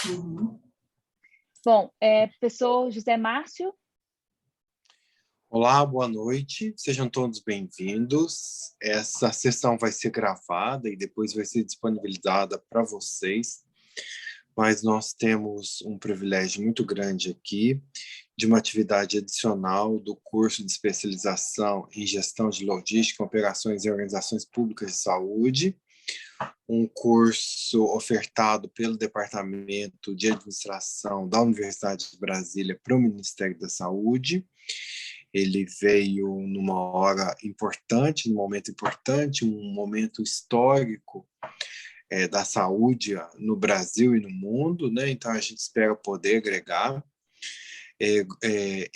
Uhum. Bom, professor José Márcio. Olá, boa noite. Sejam todos bem-vindos. Essa sessão vai ser gravada e depois vai ser disponibilizada para vocês. Mas nós temos um privilégio muito grande aqui de uma atividade adicional do curso de especialização em gestão de logística, operações e organizações públicas de saúde, um curso ofertado pelo Departamento de Administração da Universidade de Brasília para o Ministério da Saúde. Ele veio numa hora importante, num momento importante, um momento histórico da saúde no Brasil e no mundo, né? Então a gente espera poder agregar.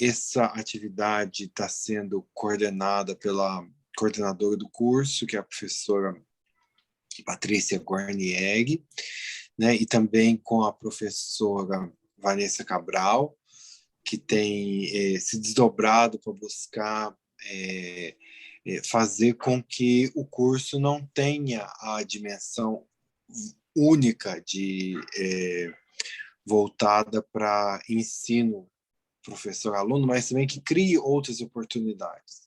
Essa atividade está sendo coordenada pela coordenadora do curso, que é a professora Patrícia Guarnieri, né? E também com a professora Vanessa Cabral, que tem se desdobrado para buscar fazer com que o curso não tenha a dimensão única de voltada para ensino professor-aluno, mas também que crie outras oportunidades.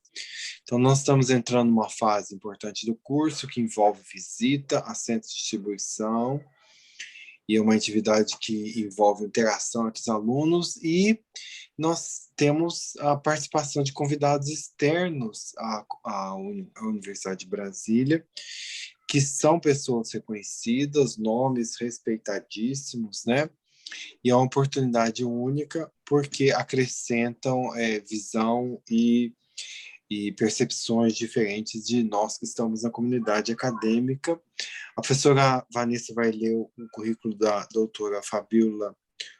Então, nós estamos entrando numa fase importante do curso, que envolve visita a centros de distribuição, e é uma atividade que envolve interação entre os alunos, e nós temos a participação de convidados externos à Universidade de Brasília, que são pessoas reconhecidas, nomes respeitadíssimos, né? E é uma oportunidade única, porque acrescentam visão e percepções diferentes de nós que estamos na comunidade acadêmica. A professora Vanessa vai ler o currículo da doutora Fabíola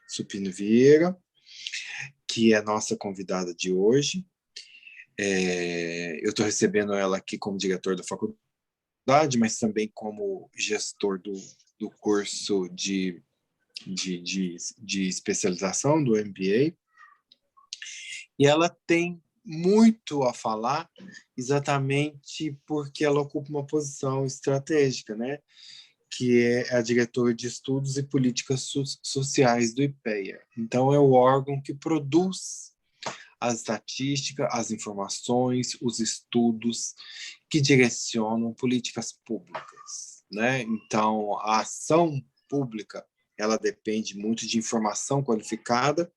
Supino Vieira, que é a nossa convidada de hoje. Eu estou recebendo ela aqui como diretor da faculdade, mas também como gestor do curso de especialização, do MBA. E ela tem muito a falar, exatamente porque ela ocupa uma posição estratégica, né? Que é a diretora de Estudos e Políticas Sociais do IPEA. Então, é o órgão que produz as estatísticas, as informações, os estudos que direcionam políticas públicas, né? Então, a ação pública, ela depende muito de informação qualificada,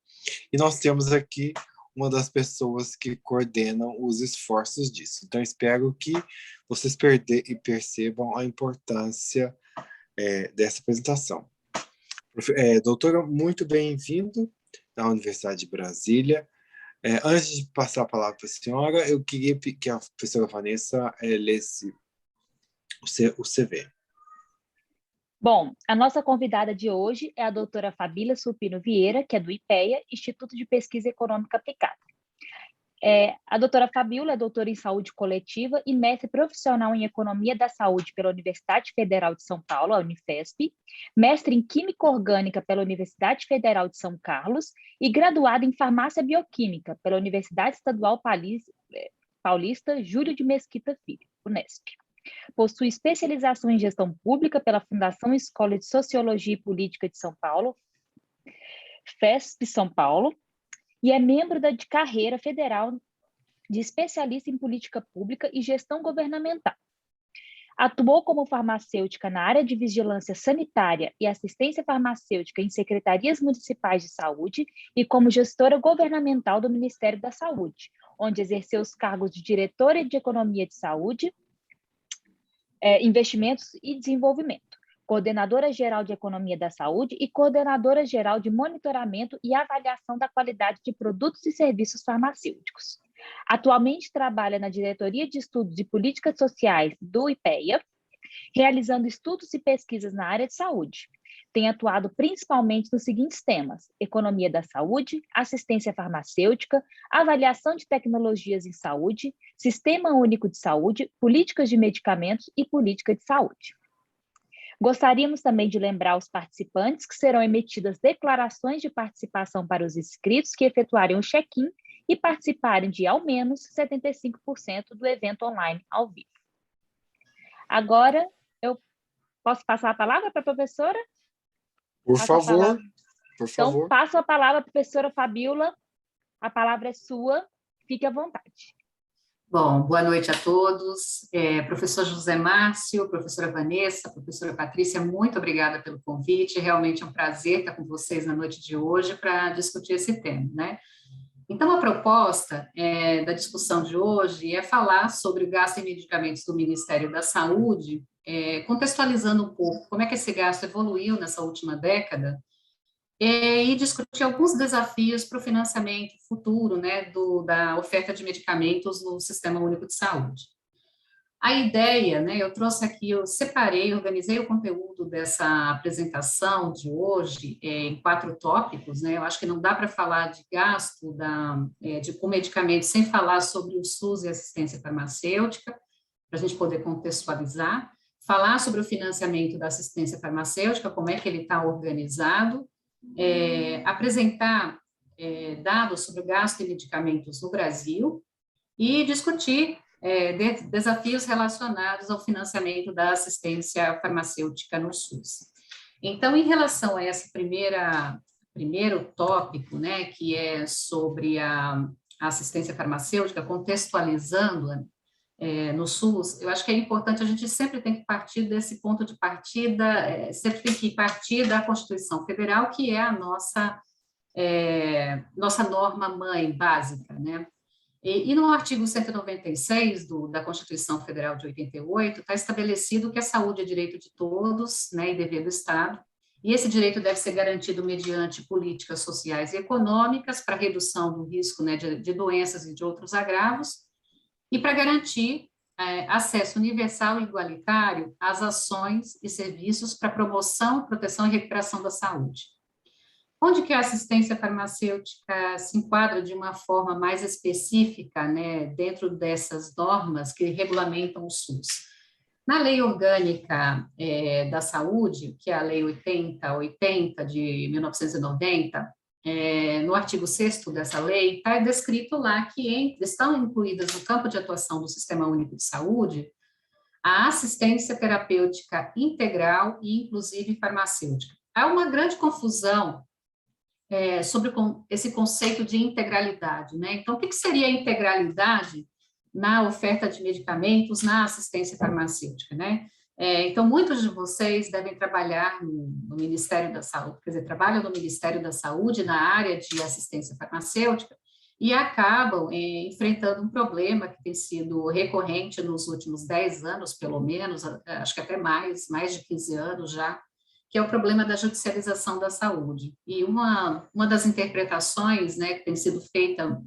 e nós temos aqui uma das pessoas que coordenam os esforços disso. Então, espero que vocês percebam a importância dessa apresentação. Doutora, muito bem-vindo à Universidade de Brasília. Antes de passar a palavra para a senhora, eu queria que a professora Vanessa lesse o CV. Bom, a nossa convidada de hoje é a doutora Fabíola Supino Vieira, que é do IPEA, Instituto de Pesquisa Econômica Aplicada. A doutora Fabíola é doutora em saúde coletiva e mestre profissional em economia da saúde pela Universidade Federal de São Paulo, a Unifesp, mestre em química orgânica pela Universidade Federal de São Carlos e graduada em farmácia bioquímica pela Universidade Estadual Paulista Júlio de Mesquita Filho, Unesp. Possui especialização em gestão pública pela Fundação Escola de Sociologia e Política de São Paulo, FESP São Paulo, e é membro de carreira federal de especialista em política pública e gestão governamental. Atuou como farmacêutica na área de vigilância sanitária e assistência farmacêutica em secretarias municipais de saúde e como gestora governamental do Ministério da Saúde, onde exerceu os cargos de diretora de economia de saúde, investimentos e desenvolvimento, coordenadora-geral de economia da saúde e coordenadora-geral de monitoramento e avaliação da qualidade de produtos e serviços farmacêuticos. Atualmente trabalha na diretoria de estudos e políticas sociais do IPEA, realizando estudos e pesquisas na área de saúde. Tem atuado principalmente nos seguintes temas: economia da saúde, assistência farmacêutica, avaliação de tecnologias em saúde, sistema único de saúde, políticas de medicamentos e política de saúde. Gostaríamos também de lembrar aos participantes que serão emitidas declarações de participação para os inscritos que efetuarem o check-in e participarem de, ao menos, 75% do evento online ao vivo. Agora, eu Posso passar a palavra para a professora? Por Passo a favor, palavra. por Então, favor. passo a palavra para a professora Fabíola. A palavra é sua. Fique à vontade. Bom, boa noite a todos. Professor José Márcio, professora Vanessa, professora Patrícia, muito obrigada pelo convite. Realmente é um prazer estar com vocês na noite de hoje para discutir esse tema, né? Então, a proposta da discussão de hoje é falar sobre o gasto em medicamentos do Ministério da Saúde, contextualizando um pouco como é que esse gasto evoluiu nessa última década, e discutir alguns desafios para o financiamento futuro, né, da oferta de medicamentos no Sistema Único de Saúde. A ideia, né, eu trouxe aqui, eu separei, organizei o conteúdo dessa apresentação de hoje em 4 tópicos, né, eu acho que não dá para falar de gasto com medicamentos sem falar sobre o SUS e assistência farmacêutica, para a gente poder contextualizar, falar sobre o financiamento da assistência farmacêutica, como é que ele está organizado, apresentar dados sobre o gasto em medicamentos no Brasil e discutir desafios relacionados ao financiamento da assistência farmacêutica no SUS. Então, em relação a esse primeiro tópico, né, que é sobre a assistência farmacêutica, contextualizando no SUS, eu acho que é importante, a gente sempre tem que partir desse ponto de partida, sempre tem que partir da Constituição Federal, que é a nossa norma-mãe básica, né? E no artigo 196 da Constituição Federal de 88, está estabelecido que a saúde é direito de todos, né, e dever do Estado, e esse direito deve ser garantido mediante políticas sociais e econômicas para redução do risco, né, de doenças e de outros agravos, e para garantir acesso universal e igualitário às ações e serviços para promoção, proteção e recuperação da saúde. Onde que a assistência farmacêutica se enquadra de uma forma mais específica, né, dentro dessas normas que regulamentam o SUS? Na Lei Orgânica da Saúde, que é a Lei 8080 de 1990, no artigo 6º dessa lei, está descrito lá que estão incluídas no campo de atuação do Sistema Único de Saúde a assistência terapêutica integral e inclusive farmacêutica. Há uma grande confusão sobre esse conceito de integralidade, né? Então, o que seria a integralidade na oferta de medicamentos, na assistência farmacêutica, né? Então, muitos de vocês devem trabalhar no Ministério da Saúde, quer dizer, trabalham no Ministério da Saúde na área de assistência farmacêutica e acabam enfrentando um problema que tem sido recorrente nos últimos 10 anos, pelo menos, acho que até mais de 15 anos já, que é o problema da judicialização da saúde. E uma das interpretações, né, que tem sido feita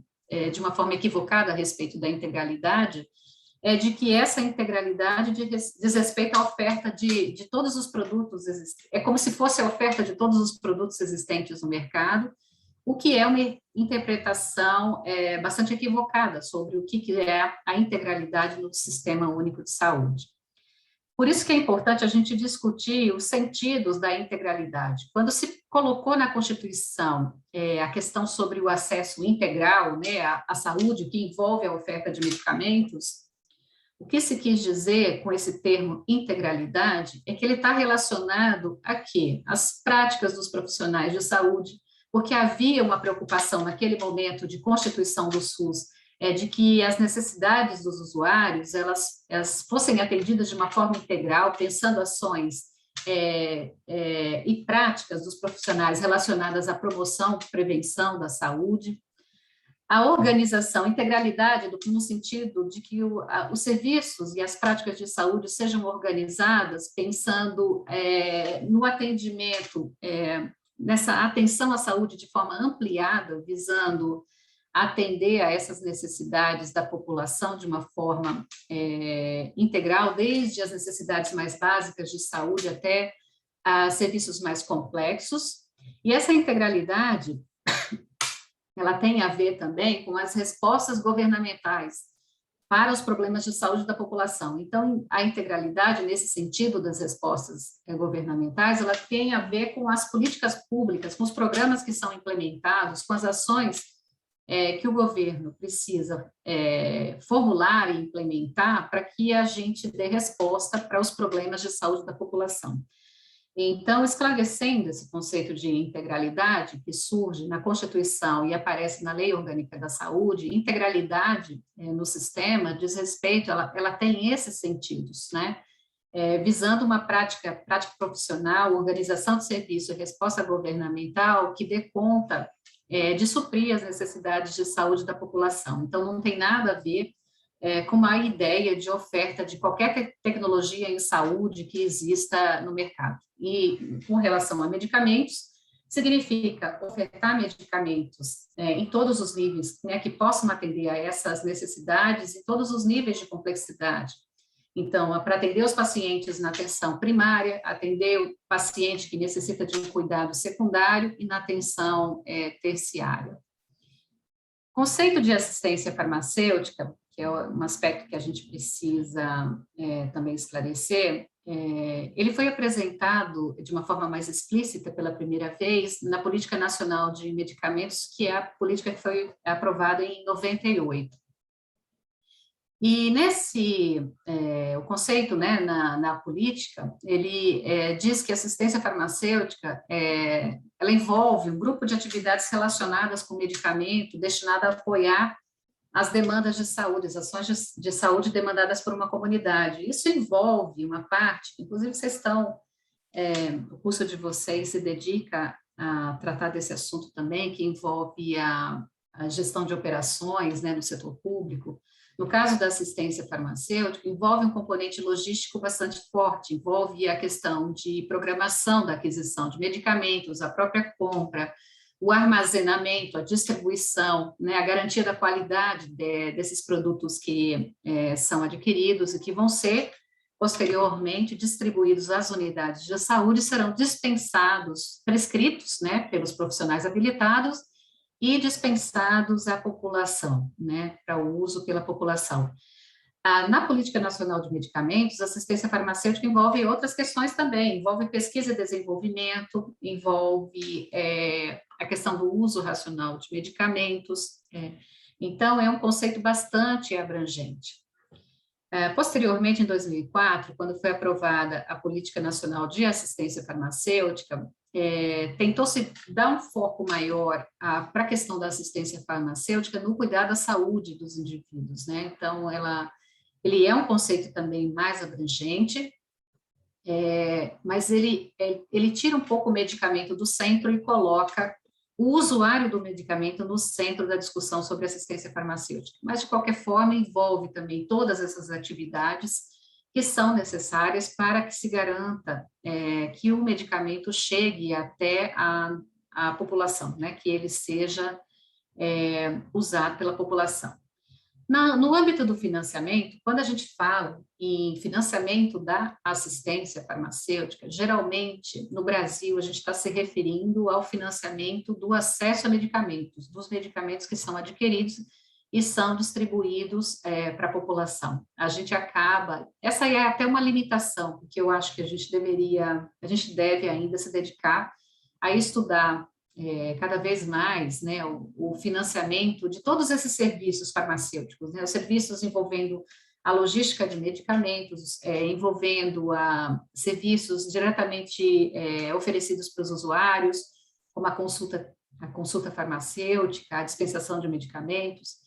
de uma forma equivocada a respeito da integralidade, é de que essa integralidade diz respeito à oferta de todos os produtos existentes. É como se fosse a oferta de todos os produtos existentes no mercado, o que é uma interpretação bastante equivocada sobre o que é a integralidade no Sistema Único de Saúde. Por isso que é importante a gente discutir os sentidos da integralidade. Quando se colocou na Constituição a questão sobre o acesso integral, né, à saúde, que envolve a oferta de medicamentos, o que se quis dizer com esse termo integralidade é que ele está relacionado a quê? As práticas dos profissionais de saúde, porque havia uma preocupação naquele momento de constituição do SUS, de que as necessidades dos usuários elas fossem atendidas de uma forma integral, pensando ações e práticas dos profissionais relacionadas à promoção e prevenção da saúde. A organização, integralidade, no sentido de que os serviços e as práticas de saúde sejam organizadas pensando no atendimento, nessa atenção à saúde de forma ampliada, visando atender a essas necessidades da população de uma forma integral, desde as necessidades mais básicas de saúde até a serviços mais complexos. E essa integralidade ela tem a ver também com as respostas governamentais para os problemas de saúde da população. Então, a integralidade, nesse sentido das respostas governamentais, ela tem a ver com as políticas públicas, com os programas que são implementados, com as ações que o governo precisa formular e implementar para que a gente dê resposta para os problemas de saúde da população. Então, esclarecendo esse conceito de integralidade que surge na Constituição e aparece na Lei Orgânica da Saúde, integralidade no sistema diz respeito, ela tem esses sentidos, né? Visando uma prática profissional, organização de serviço e resposta governamental que dê conta de suprir as necessidades de saúde da população. Então, não tem nada a ver com uma ideia de oferta de qualquer tecnologia em saúde que exista no mercado. E, com relação a medicamentos, significa ofertar medicamentos em todos os níveis, né, que possam atender a essas necessidades em todos os níveis de complexidade. Então, para atender os pacientes na atenção primária, atender o paciente que necessita de um cuidado secundário e na atenção terciária. Conceito de assistência farmacêutica, que é um aspecto que a gente precisa também esclarecer, ele foi apresentado de uma forma mais explícita pela primeira vez na Política Nacional de Medicamentos, que é a política que foi aprovada em 98. E o conceito, né, na política, ele diz que a assistência farmacêutica, ela envolve um grupo de atividades relacionadas com medicamento, destinado a apoiar as demandas de saúde, as ações de saúde demandadas por uma comunidade. Isso envolve uma parte, inclusive vocês o curso de vocês se dedica a tratar desse assunto também, que envolve a gestão de operações, né, no setor público. No caso da assistência farmacêutica, envolve um componente logístico bastante forte, envolve a questão de programação da aquisição de medicamentos, a própria compra, o armazenamento, a distribuição, né, a garantia da qualidade desses produtos que são adquiridos e que vão ser, posteriormente, distribuídos às unidades de saúde, serão dispensados, prescritos, né, pelos profissionais habilitados, e dispensados à população, né, para o uso pela população. Na Política Nacional de Medicamentos, a assistência farmacêutica envolve outras questões também, envolve pesquisa e desenvolvimento, envolve a questão do uso racional de medicamentos, então é um conceito bastante abrangente. Posteriormente, em 2004, quando foi aprovada a Política Nacional de Assistência Farmacêutica, tentou-se dar um foco maior para a questão da assistência farmacêutica no cuidado da saúde dos indivíduos, né? Então, ele é um conceito também mais abrangente, mas ele tira um pouco o medicamento do centro e coloca o usuário do medicamento no centro da discussão sobre assistência farmacêutica. Mas, de qualquer forma, envolve também todas essas atividades que são necessárias para que se garanta que o medicamento chegue até a população, né, que ele seja usado pela população. No âmbito do financiamento, quando a gente fala em financiamento da assistência farmacêutica, geralmente, no Brasil, a gente está se referindo ao financiamento do acesso a medicamentos, dos medicamentos que são adquiridos e são distribuídos para a população. A gente essa é até uma limitação, porque eu acho que a gente deve ainda se dedicar a estudar cada vez mais, né, o financiamento de todos esses serviços farmacêuticos, né, os serviços envolvendo a logística de medicamentos, envolvendo serviços diretamente oferecidos para os usuários, como a consulta farmacêutica, a dispensação de medicamentos.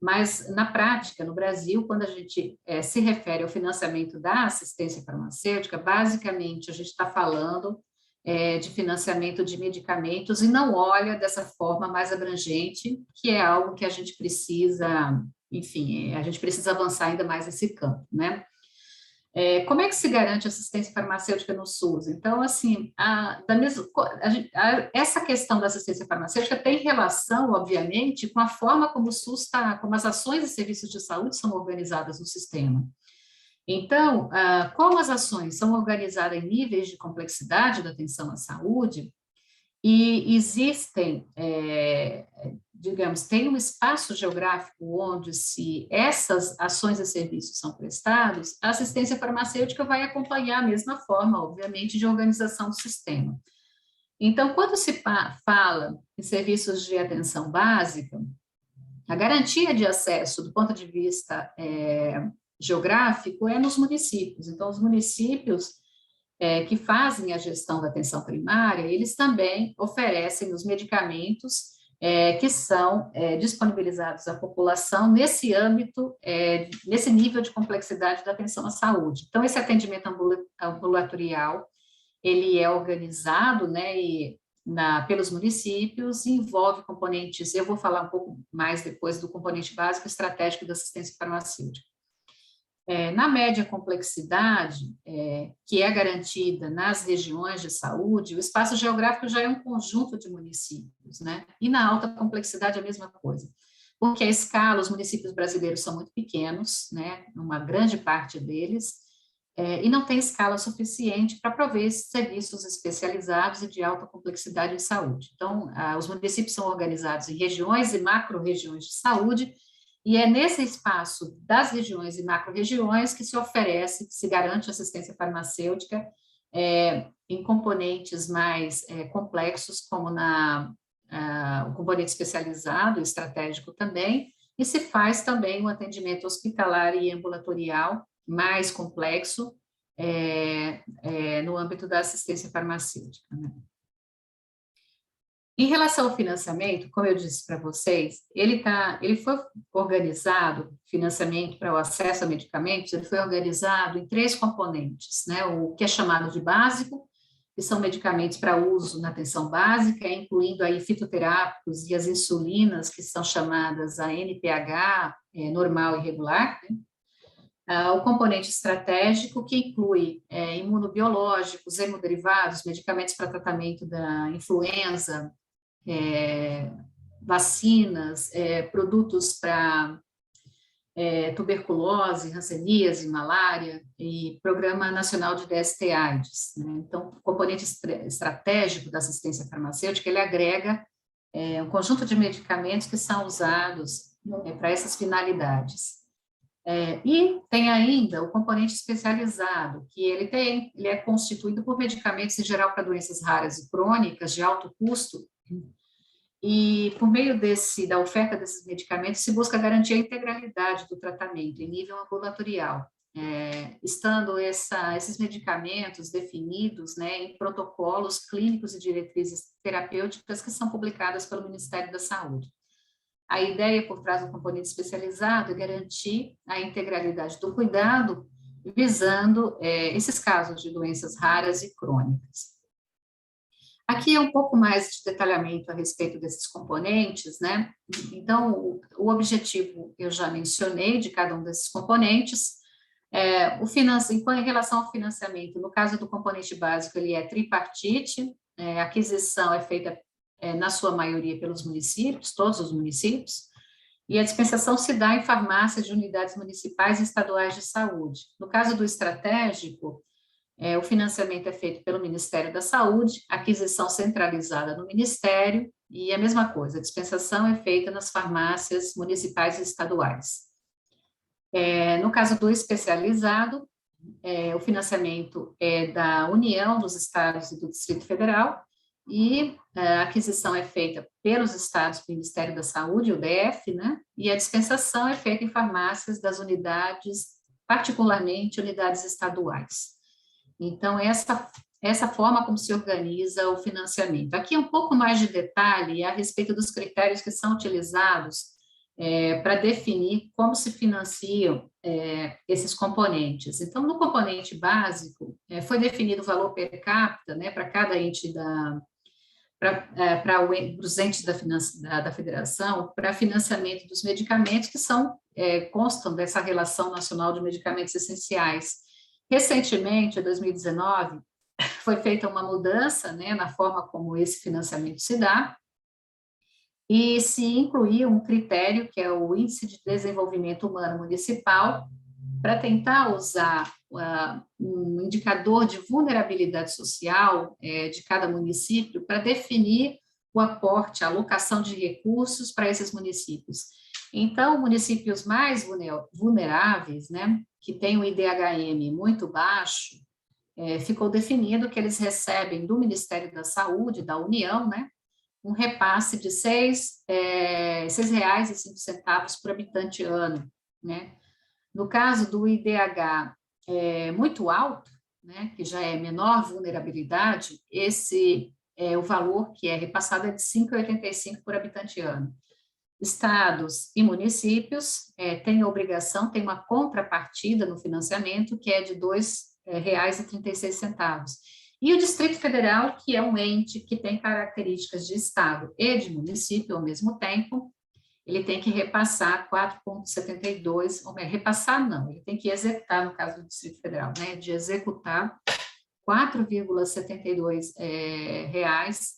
Mas, na prática, no Brasil, quando a gente se refere ao financiamento da assistência farmacêutica, basicamente a gente está falando de financiamento de medicamentos e não olha dessa forma mais abrangente, que é algo que a gente precisa, enfim, a gente precisa avançar ainda mais nesse campo, né? Como é que se garante assistência farmacêutica no SUS? Então, assim, essa questão da assistência farmacêutica tem relação, obviamente, com a forma como o SUS está, como as ações e serviços de saúde são organizadas no sistema. Então, como as ações são organizadas em níveis de complexidade da atenção à saúde, e existem, digamos, tem um espaço geográfico onde, se essas ações e serviços são prestados, a assistência farmacêutica vai acompanhar a mesma forma, obviamente, de organização do sistema. Então, quando se fala em serviços de atenção básica, A garantia de acesso, do ponto de vista geográfico, é nos municípios. Então, os municípios que fazem a gestão da atenção primária, eles também oferecem os medicamentos que são disponibilizados à população nesse âmbito, nesse nível de complexidade da atenção à saúde. Então, esse atendimento ambulatorial, ele é organizado, né, pelos municípios, e envolve componentes, eu vou falar um pouco mais depois do componente básico estratégico da assistência farmacêutica. Na média complexidade, que é garantida nas regiões de saúde, o espaço geográfico já é um conjunto de municípios, né? E na alta complexidade a mesma coisa, porque a escala, os municípios brasileiros são muito pequenos, né? Uma grande parte deles, e não tem escala suficiente para prover serviços especializados e de alta complexidade em saúde. Então, os municípios são organizados em regiões e macro-regiões de saúde, e é nesse espaço das regiões e macro-regiões que se oferece, que se garante assistência farmacêutica em componentes mais complexos, como o componente especializado, estratégico também, e se faz também um atendimento hospitalar e ambulatorial mais complexo no âmbito da assistência farmacêutica, né? Em relação ao financiamento, como eu disse para vocês, ele foi organizado, financiamento para o acesso a medicamentos, ele foi organizado em 3 componentes, né? O que é chamado de básico, que são medicamentos para uso na atenção básica, incluindo aí fitoterápicos e as insulinas, que são chamadas a NPH, normal e regular, né? O componente estratégico, que inclui imunobiológicos, hemoderivados, medicamentos para tratamento da influenza, vacinas, produtos para tuberculose, hanseníase, malária, e Programa Nacional de DST-AIDS, né? Então, o componente estratégico da assistência farmacêutica, ele agrega um conjunto de medicamentos que são usados para essas finalidades. E tem ainda o componente especializado, que ele é constituído por medicamentos, em geral, para doenças raras e crônicas, de alto custo, e por meio da oferta desses medicamentos, se busca garantir a integralidade do tratamento em nível ambulatorial, estando esses medicamentos definidos, né, em protocolos clínicos e diretrizes terapêuticas que são publicadas pelo Ministério da Saúde. A ideia por trás do componente especializado é garantir a integralidade do cuidado, visando esses casos de doenças raras e crônicas. Aqui é um pouco mais de detalhamento a respeito desses componentes, né? Então, o objetivo eu já mencionei de cada um desses componentes. Em relação ao financiamento, no caso do componente básico, ele é tripartite, a aquisição é feita na sua maioria pelos municípios, todos os municípios, e a dispensação se dá em farmácias de unidades municipais e estaduais de saúde. No caso do estratégico, o financiamento é feito pelo Ministério da Saúde, aquisição centralizada no Ministério, e a mesma coisa, a dispensação é feita nas farmácias municipais e estaduais. No caso do especializado, o financiamento é da União, dos Estados e do Distrito Federal, e a aquisição é feita pelos estados, pelo Ministério da Saúde, o DF, né? E a dispensação é feita em farmácias das unidades, particularmente unidades estaduais. Então, essa forma como se organiza o financiamento. Aqui um pouco mais de detalhe a respeito dos critérios que são utilizados para definir como se financiam esses componentes. Então, no componente básico, foi definido o valor per capita, né, para cada ente para os entes da federação, para financiamento dos medicamentos que constam dessa relação nacional de medicamentos essenciais. Recentemente, em 2019, foi feita uma mudança, né, na forma como esse financiamento se dá, e se incluiu um critério, que é o Índice de Desenvolvimento Humano Municipal, para tentar usar um indicador de vulnerabilidade social de cada município para definir o aporte, a alocação de recursos para esses municípios. Então, municípios mais vulneráveis, né, que têm um IDHM muito baixo, ficou definido que eles recebem do Ministério da Saúde, da União, né, um repasse de R$ 6,05 por habitante ano, né? No caso do IDH muito alto, né, que já é menor vulnerabilidade, o valor que é repassado é de R$ 5,85 por habitante ano. Estados e municípios têm a obrigação, tem uma contrapartida no financiamento, que é de R$ 2,36. E o Distrito Federal, que é um ente que tem características de Estado e de município ao mesmo tempo, ele tem que repassar 4,72, ou repassar não, ele tem que executar, no caso do Distrito Federal, né, de executar R$ 4,72 reais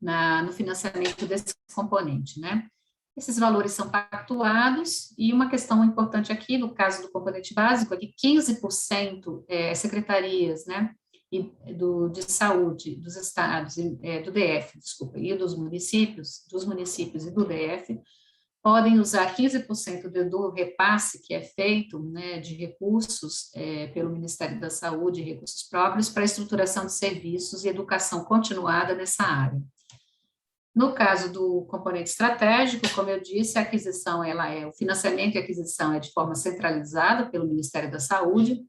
no financiamento desse componente, né? Esses valores são pactuados, e uma questão importante aqui, no caso do componente básico, é que 15% secretarias, né, de saúde dos estados, do DF, desculpa, e dos municípios e do DF, podem usar 15% do repasse que é feito, né, de recursos pelo Ministério da Saúde, recursos próprios, para a estruturação de serviços e educação continuada nessa área. No caso do componente estratégico, como eu disse, a aquisição, o financiamento e aquisição é de forma centralizada pelo Ministério da Saúde,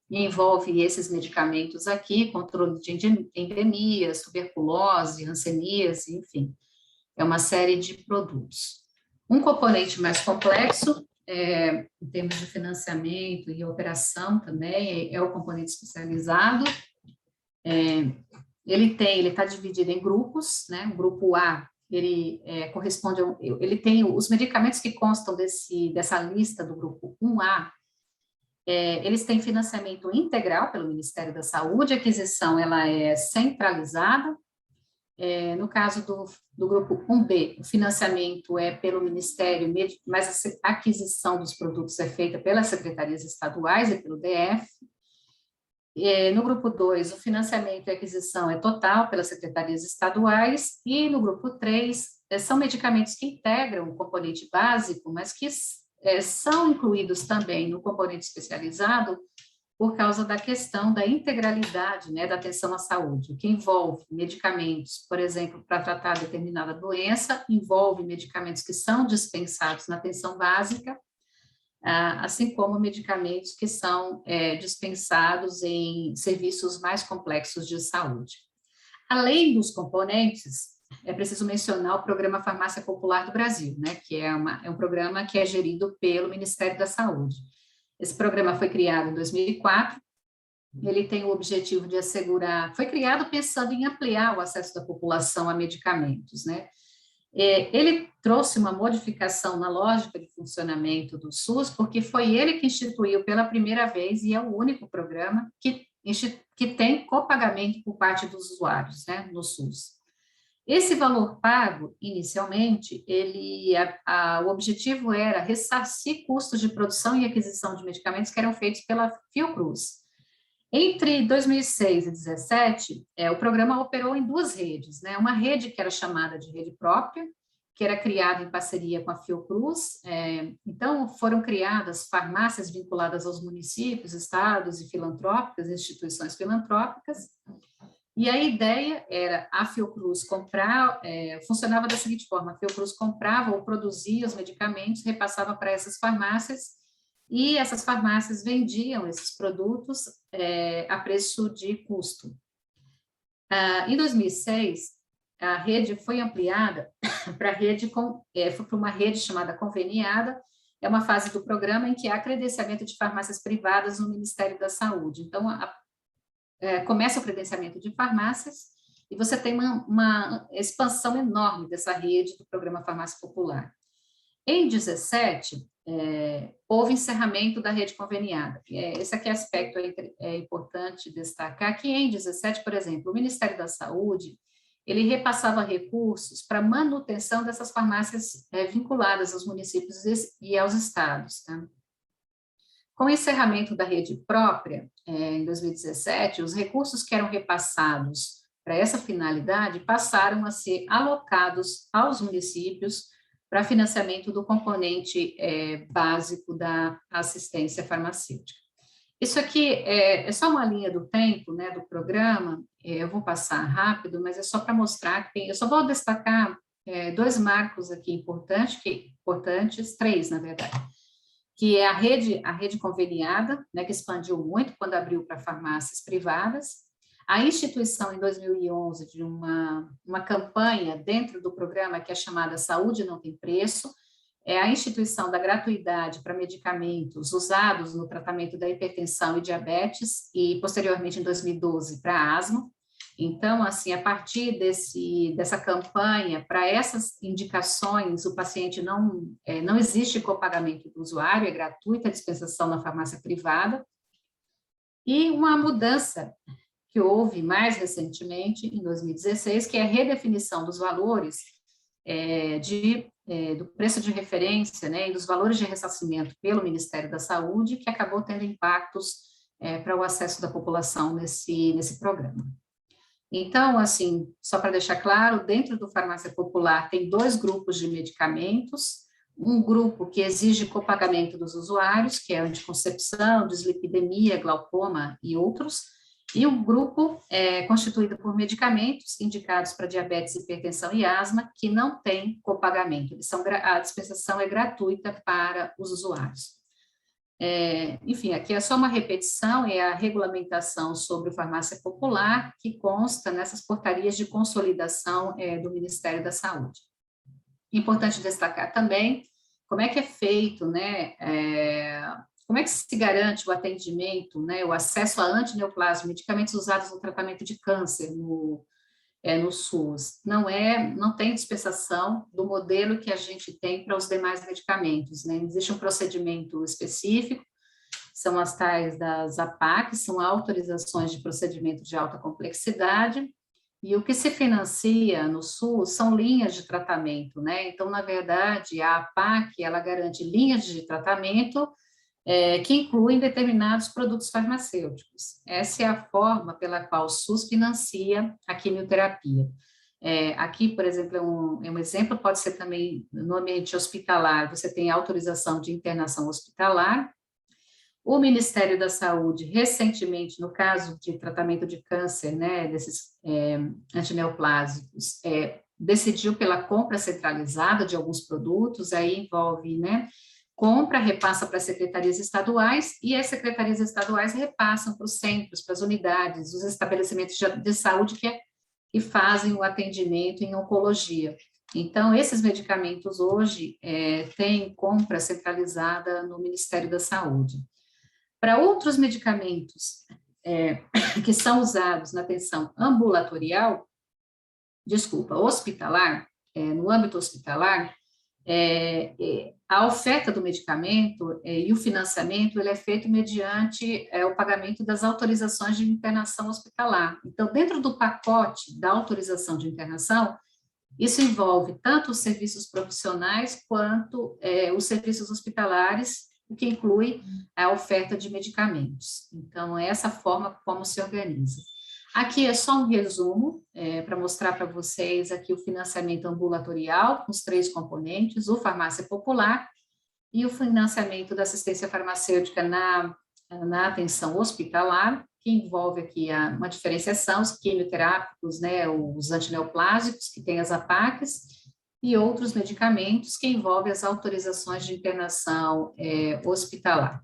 e envolve esses medicamentos aqui, controle de endemias, tuberculose, hanseníase, enfim, é uma série de produtos. Um componente mais complexo, em termos de financiamento e operação também, é o componente especializado. Ele está dividido em grupos, né? O grupo A, ele ele tem os medicamentos que constam dessa lista do grupo 1A, eles têm financiamento integral pelo Ministério da Saúde, a aquisição ela é centralizada. No caso do grupo 1B, o financiamento é pelo Ministério, mas a aquisição dos produtos é feita pelas secretarias estaduais e pelo DF. No grupo 2, o financiamento e aquisição é total pelas secretarias estaduais, e no grupo 3, são medicamentos que integram o componente básico, mas que são incluídos também no componente especializado por causa da questão da integralidade, né, da atenção à saúde, o que envolve medicamentos, por exemplo, para tratar determinada doença, envolve medicamentos que são dispensados na atenção básica, assim como medicamentos que são dispensados em serviços mais complexos de saúde. Além dos componentes, é preciso mencionar o Programa Farmácia Popular do Brasil, né, que é um programa que é gerido pelo Ministério da Saúde. Esse programa foi criado em 2004, ele tem o objetivo de assegurar, foi criado pensando em ampliar o acesso da população a medicamentos, né? Ele trouxe uma modificação na lógica de funcionamento do SUS, porque foi ele que instituiu pela primeira vez, e é o único programa que tem copagamento por parte dos usuários, né, no SUS. Esse valor pago, inicialmente, o objetivo era ressarcir custos de produção e aquisição de medicamentos que eram feitos pela Fiocruz. Entre 2006 e 2017, o programa operou em duas redes, né? Uma rede que era chamada de rede própria, que era criada em parceria com a Fiocruz. Então, foram criadas farmácias vinculadas aos municípios, estados e filantrópicas, instituições filantrópicas. E a ideia era a Fiocruz comprar, funcionava da seguinte forma: a Fiocruz comprava ou produzia os medicamentos, repassava para essas farmácias, e essas farmácias vendiam esses produtos a preço de custo. Em 2006, a rede foi ampliada para uma rede chamada conveniada. É uma fase do programa em que há credenciamento de farmácias privadas no Ministério da Saúde. Então, começa o credenciamento de farmácias, e você tem uma expansão enorme dessa rede do Programa Farmácia Popular. Em 2017, houve encerramento da rede conveniada. Esse aqui é aspecto importante destacar, que em 2017, por exemplo, o Ministério da Saúde, ele repassava recursos para manutenção dessas farmácias vinculadas aos municípios e aos estados, tá? Com o encerramento da rede própria, em 2017, os recursos que eram repassados para essa finalidade passaram a ser alocados aos municípios para financiamento do componente básico da assistência farmacêutica. Isso aqui é só uma linha do tempo, né, do programa, eu vou passar rápido, mas é só para mostrar que eu só vou destacar dois marcos aqui importantes, três, na verdade, que é a rede conveniada, né, que expandiu muito quando abriu para farmácias privadas, a instituição, em 2011, de uma campanha dentro do programa que é chamada Saúde Não Tem Preço, é a instituição da gratuidade para medicamentos usados no tratamento da hipertensão e diabetes, e, posteriormente, em 2012, para asma. Então, assim, a partir dessa campanha, para essas indicações, o paciente não existe copagamento do usuário, é gratuita a dispensação na farmácia privada. E uma mudança que houve mais recentemente, em 2016, que é a redefinição dos valores do preço de referência, né, e dos valores de ressarcimento pelo Ministério da Saúde, que acabou tendo impactos para o acesso da população nesse programa. Então, assim, só para deixar claro, dentro do Farmácia Popular tem dois grupos de medicamentos, um grupo que exige copagamento dos usuários, que é anticoncepção, dislipidemia, glaucoma e outros, e um grupo constituído por medicamentos indicados para diabetes, hipertensão e asma, que não tem copagamento. A dispensação é gratuita para os usuários. Enfim, aqui é só uma repetição, é a regulamentação sobre farmácia popular, que consta nessas portarias de consolidação do Ministério da Saúde. Importante destacar também como é que é feito, né, como é que se garante o atendimento, né, o acesso a antineoplásicos, medicamentos usados no tratamento de câncer no SUS? Não tem dispensação do modelo que a gente tem para os demais medicamentos, né? Existe um procedimento específico, são as tais das APAC, são autorizações de procedimento de alta complexidade, e o que se financia no SUS são linhas de tratamento, né? Então, na verdade, a APAC, ela garante linhas de tratamento que incluem determinados produtos farmacêuticos. Essa é a forma pela qual o SUS financia a quimioterapia. Aqui, por exemplo, um exemplo pode ser também no ambiente hospitalar, você tem autorização de internação hospitalar. O Ministério da Saúde, recentemente, no caso de tratamento de câncer, né, desses antineoplásicos, decidiu pela compra centralizada de alguns produtos, aí envolve, né, compra, repassa para as secretarias estaduais, e as secretarias estaduais repassam para os centros, para as unidades, os estabelecimentos de saúde que fazem o atendimento em oncologia. Então, esses medicamentos hoje têm compra centralizada no Ministério da Saúde. Para outros medicamentos que são usados na atenção hospitalar, no âmbito hospitalar, a oferta do medicamento e o financiamento ele é feito mediante o pagamento das autorizações de internação hospitalar. Então, dentro do pacote da autorização de internação, isso envolve tanto os serviços profissionais quanto os serviços hospitalares, o que inclui a oferta de medicamentos. Então, é essa forma como se organiza. Aqui é só um resumo para mostrar para vocês aqui o financiamento ambulatorial, com os três componentes, o farmácia popular e o financiamento da assistência farmacêutica na atenção hospitalar, que envolve aqui uma diferenciação, os quimioterápicos, né, os antineoplásicos, que tem as APACs, e outros medicamentos que envolvem as autorizações de internação hospitalar.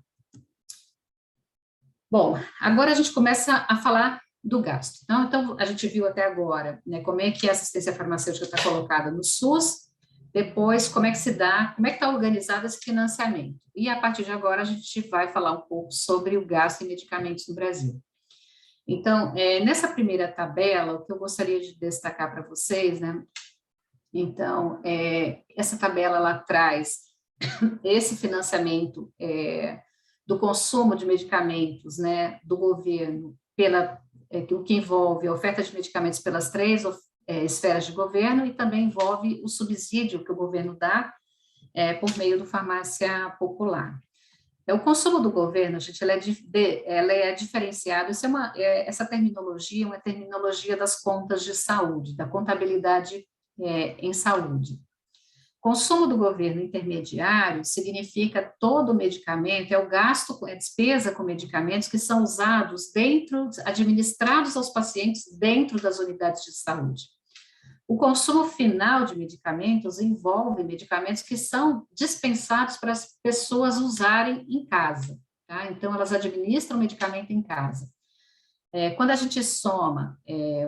Bom, agora a gente começa a falar do gasto. Então, a gente viu até agora, né, como é que a assistência farmacêutica está colocada no SUS, depois como é que está organizado esse financiamento. E a partir de agora a gente vai falar um pouco sobre o gasto em medicamentos no Brasil. Então, nessa primeira tabela, o que eu gostaria de destacar para vocês, né, então, essa tabela lá traz esse financiamento do consumo de medicamentos, né, do governo, o que envolve a oferta de medicamentos pelas três esferas de governo, e também envolve o subsídio que o governo dá por meio do farmácia popular. O consumo do governo, gente, ela é diferenciada, essa terminologia é uma terminologia das contas de saúde, da contabilidade em saúde. Consumo do governo intermediário significa todo o medicamento, é o gasto, é a despesa com medicamentos que são usados administrados aos pacientes dentro das unidades de saúde. O consumo final de medicamentos envolve medicamentos que são dispensados para as pessoas usarem em casa, tá? Então, elas administram o medicamento em casa. Quando a gente soma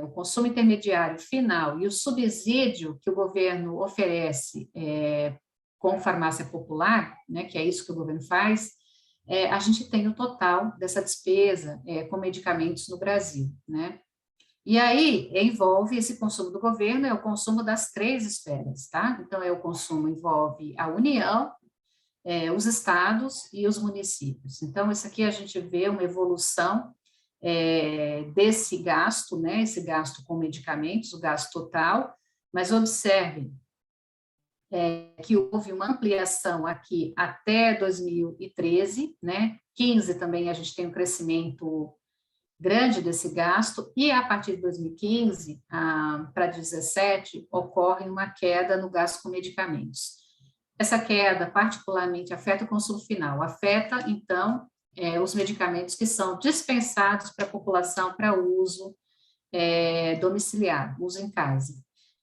o consumo intermediário final e o subsídio que o governo oferece com farmácia popular, né, que é isso que o governo faz, a gente tem o total dessa despesa com medicamentos no Brasil, né? E aí envolve esse consumo do governo, é o consumo das 3 esferas, tá? Então, o consumo envolve a União, os estados e os municípios. Então, isso aqui a gente vê uma evolução desse gasto, né, esse gasto com medicamentos, o gasto total, mas observem que houve uma ampliação aqui até 2013, né, 15 também a gente tem um crescimento grande desse gasto, e a partir de 2015 para 2017 ocorre uma queda no gasto com medicamentos. Essa queda particularmente afeta o consumo final, afeta, então, os medicamentos que são dispensados para a população para uso domiciliar, uso em casa.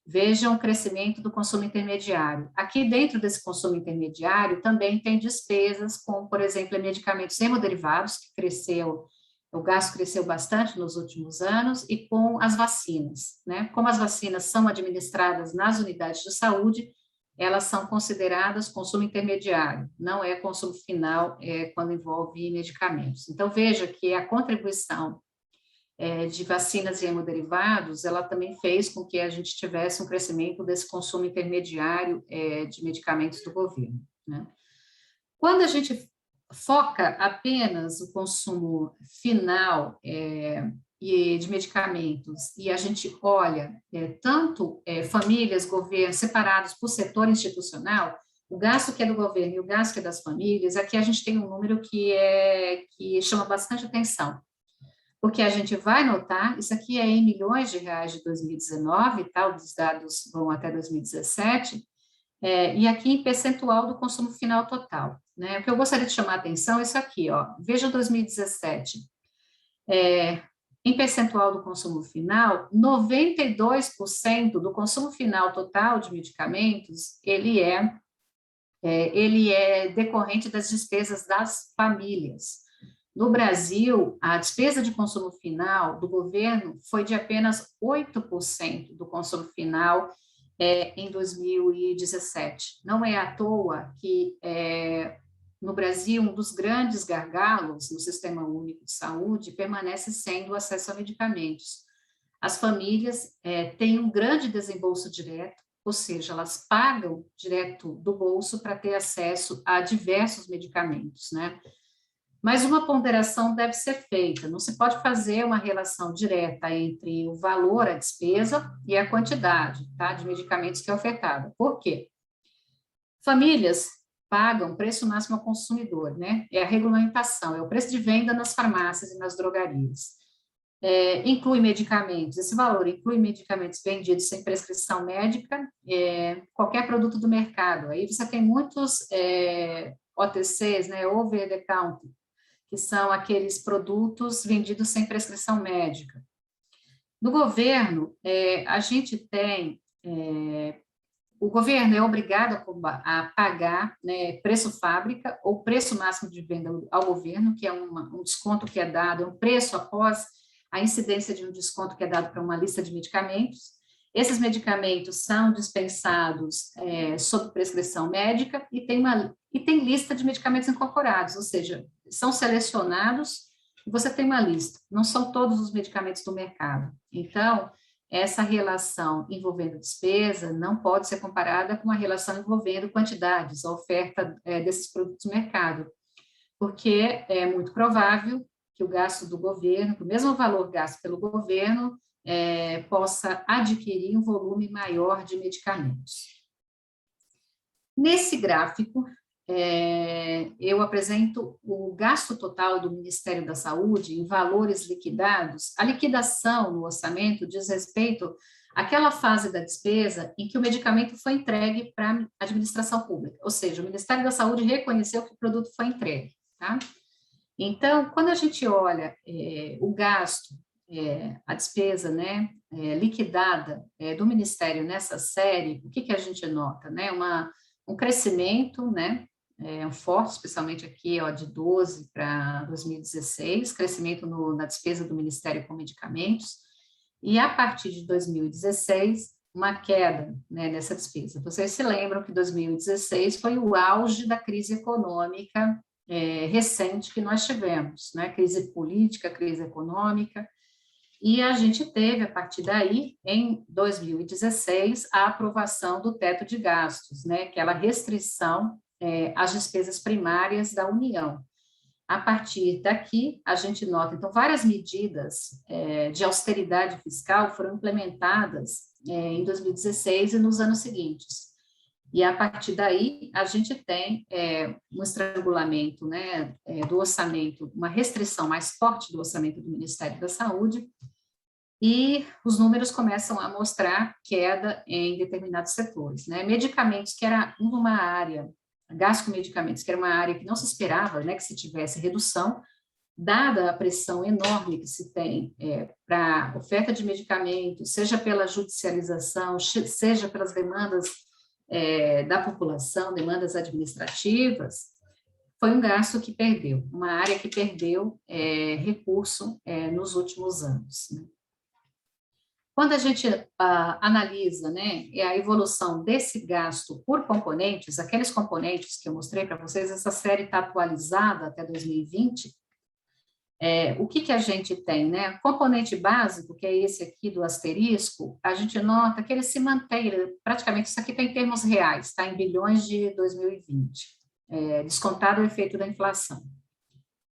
Vejam o crescimento do consumo intermediário. Aqui dentro desse consumo intermediário também tem despesas como, por exemplo, medicamentos hemoderivados, que cresceu, o gasto cresceu bastante nos últimos anos, e com as vacinas, né? Como as vacinas são administradas nas unidades de saúde, elas são consideradas consumo intermediário, não é consumo final quando envolve medicamentos. Então, veja que a contribuição de vacinas e hemoderivados, ela também fez com que a gente tivesse um crescimento desse consumo intermediário de medicamentos do governo, né? Quando a gente foca apenas o consumo final de medicamentos, e a gente olha tanto famílias, governos, separados por setor institucional, o gasto que é do governo e o gasto que é das famílias, aqui a gente tem um número que chama bastante atenção, porque a gente vai notar, isso aqui é em milhões de reais de 2019, tá? Os dados vão até 2017, e aqui em percentual do consumo final total, né? O que eu gostaria de chamar a atenção é isso aqui, ó, veja 2017, em percentual do consumo final, 92% do consumo final total de medicamentos, ele é decorrente das despesas das famílias. No Brasil, a despesa de consumo final do governo foi de apenas 8% do consumo final em 2017. Não é à toa que no Brasil, um dos grandes gargalos no Sistema Único de Saúde permanece sendo o acesso a medicamentos. As famílias têm um grande desembolso direto, ou seja, elas pagam direto do bolso para ter acesso a diversos medicamentos, né? Mas uma ponderação deve ser feita, não se pode fazer uma relação direta entre o valor, a despesa e a quantidade, tá, de medicamentos que é ofertada. Por quê? Famílias pagam preço máximo ao consumidor, né? É a regulamentação, é o preço de venda nas farmácias e nas drogarias. Inclui medicamentos, esse valor inclui medicamentos vendidos sem prescrição médica, qualquer produto do mercado. Aí você tem muitos OTCs, né, over the counter, que são aqueles produtos vendidos sem prescrição médica. No governo, a gente tem, o governo é obrigado a pagar, né, preço fábrica ou preço máximo de venda ao governo, que é um desconto que é dado, é um preço após a incidência de um desconto que é dado para uma lista de medicamentos. Esses medicamentos são dispensados sob prescrição médica e tem lista de medicamentos incorporados, ou seja, são selecionados e você tem uma lista. Não são todos os medicamentos do mercado. Então, essa relação envolvendo despesa não pode ser comparada com uma relação envolvendo quantidades, a oferta desses produtos no mercado, porque é muito provável que o gasto do governo, que o mesmo valor gasto pelo governo, possa adquirir um volume maior de medicamentos. Nesse gráfico, eu apresento o gasto total do Ministério da Saúde em valores liquidados. A liquidação no orçamento diz respeito àquela fase da despesa em que o medicamento foi entregue para a administração pública, ou seja, o Ministério da Saúde reconheceu que o produto foi entregue, tá? Então, quando a gente olha o gasto, a despesa, né, liquidada do Ministério nessa série, o que a gente nota, né? Um crescimento, né, forte, especialmente aqui, ó, de 12 para 2016, crescimento na despesa do Ministério com medicamentos, e a partir de 2016, uma queda, né, nessa despesa. Vocês se lembram que 2016 foi o auge da crise econômica recente que nós tivemos, né, crise política, crise econômica, e a gente teve, a partir daí, em 2016, a aprovação do teto de gastos, né, aquela restrição às despesas primárias da União. A partir daqui, a gente nota, então, várias medidas de austeridade fiscal foram implementadas em 2016 e nos anos seguintes. E, a partir daí, a gente tem um estrangulamento, né, do orçamento, uma restrição mais forte do orçamento do Ministério da Saúde, e os números começam a mostrar queda em determinados setores, né? Medicamentos, que era uma área, gasto com medicamentos, que era uma área que não se esperava, né, que se tivesse redução, dada a pressão enorme que se tem para oferta de medicamentos, seja pela judicialização, seja pelas demandas da população, demandas administrativas, foi um gasto que perdeu, uma área que perdeu recurso nos últimos anos, né? Quando a gente analisa, né, a evolução desse gasto por componentes, aqueles componentes que eu mostrei para vocês, essa série está atualizada até 2020, o que a gente tem, né? Componente básico, que é esse aqui do asterisco, a gente nota que ele se mantém, praticamente isso aqui está em termos reais, está em bilhões de 2020, descontado o efeito da inflação.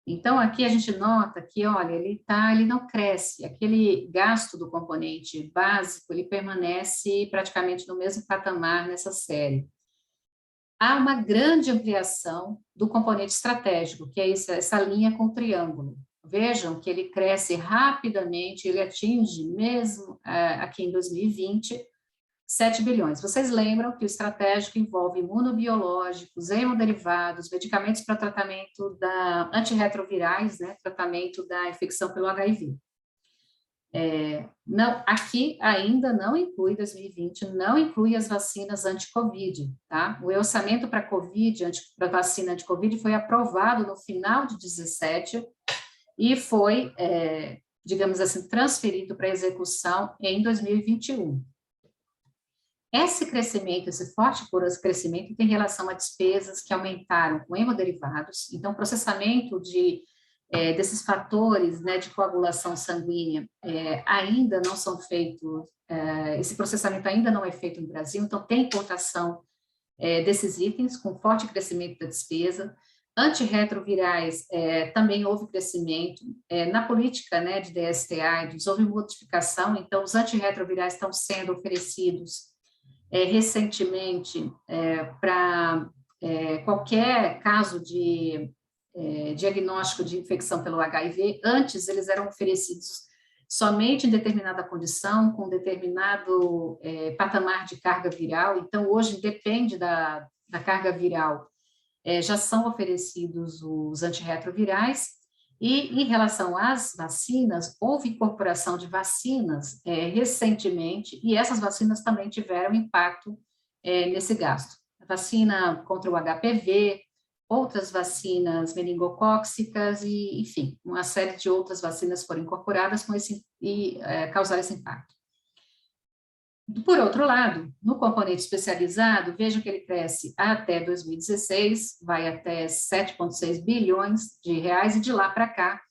Então, aqui a gente nota que, olha, ele não cresce, aquele gasto do componente básico, ele permanece praticamente no mesmo patamar nessa série. Há uma grande ampliação do componente estratégico, que é essa linha com triângulo. Vejam que ele cresce rapidamente, ele atinge, mesmo aqui em 2020, 7 bilhões. Vocês lembram que o estratégico envolve imunobiológicos, hemoderivados, medicamentos para tratamento antirretrovirais, né, tratamento da infecção pelo HIV. Não, aqui ainda não inclui 2020, não inclui as vacinas anti-Covid, tá? O orçamento para Covid, para vacina anti-Covid, foi aprovado no final de 2017 e foi, digamos assim, transferido para execução em 2021. Esse crescimento, esse forte crescimento tem relação a despesas que aumentaram com hemoderivados, então processamento desses fatores, né, de coagulação sanguínea ainda não são feitos, esse processamento ainda não é feito no Brasil, então tem importação desses itens com forte crescimento da despesa. Antirretrovirais, também houve crescimento, na política, né, de DST houve modificação, então os antirretrovirais estão sendo oferecidos recentemente para qualquer caso de diagnóstico de infecção pelo HIV. Antes eles eram oferecidos somente em determinada condição, com determinado patamar de carga viral, então hoje depende da carga viral, já são oferecidos os antirretrovirais. E em relação às vacinas, houve incorporação de vacinas recentemente, e essas vacinas também tiveram impacto nesse gasto. A vacina contra o HPV, outras vacinas meningocócicas, e, enfim, uma série de outras vacinas foram incorporadas e causaram esse impacto. Por outro lado, no componente especializado, veja que ele cresce até 2016, vai até 7,6 bilhões de reais, e de lá para cá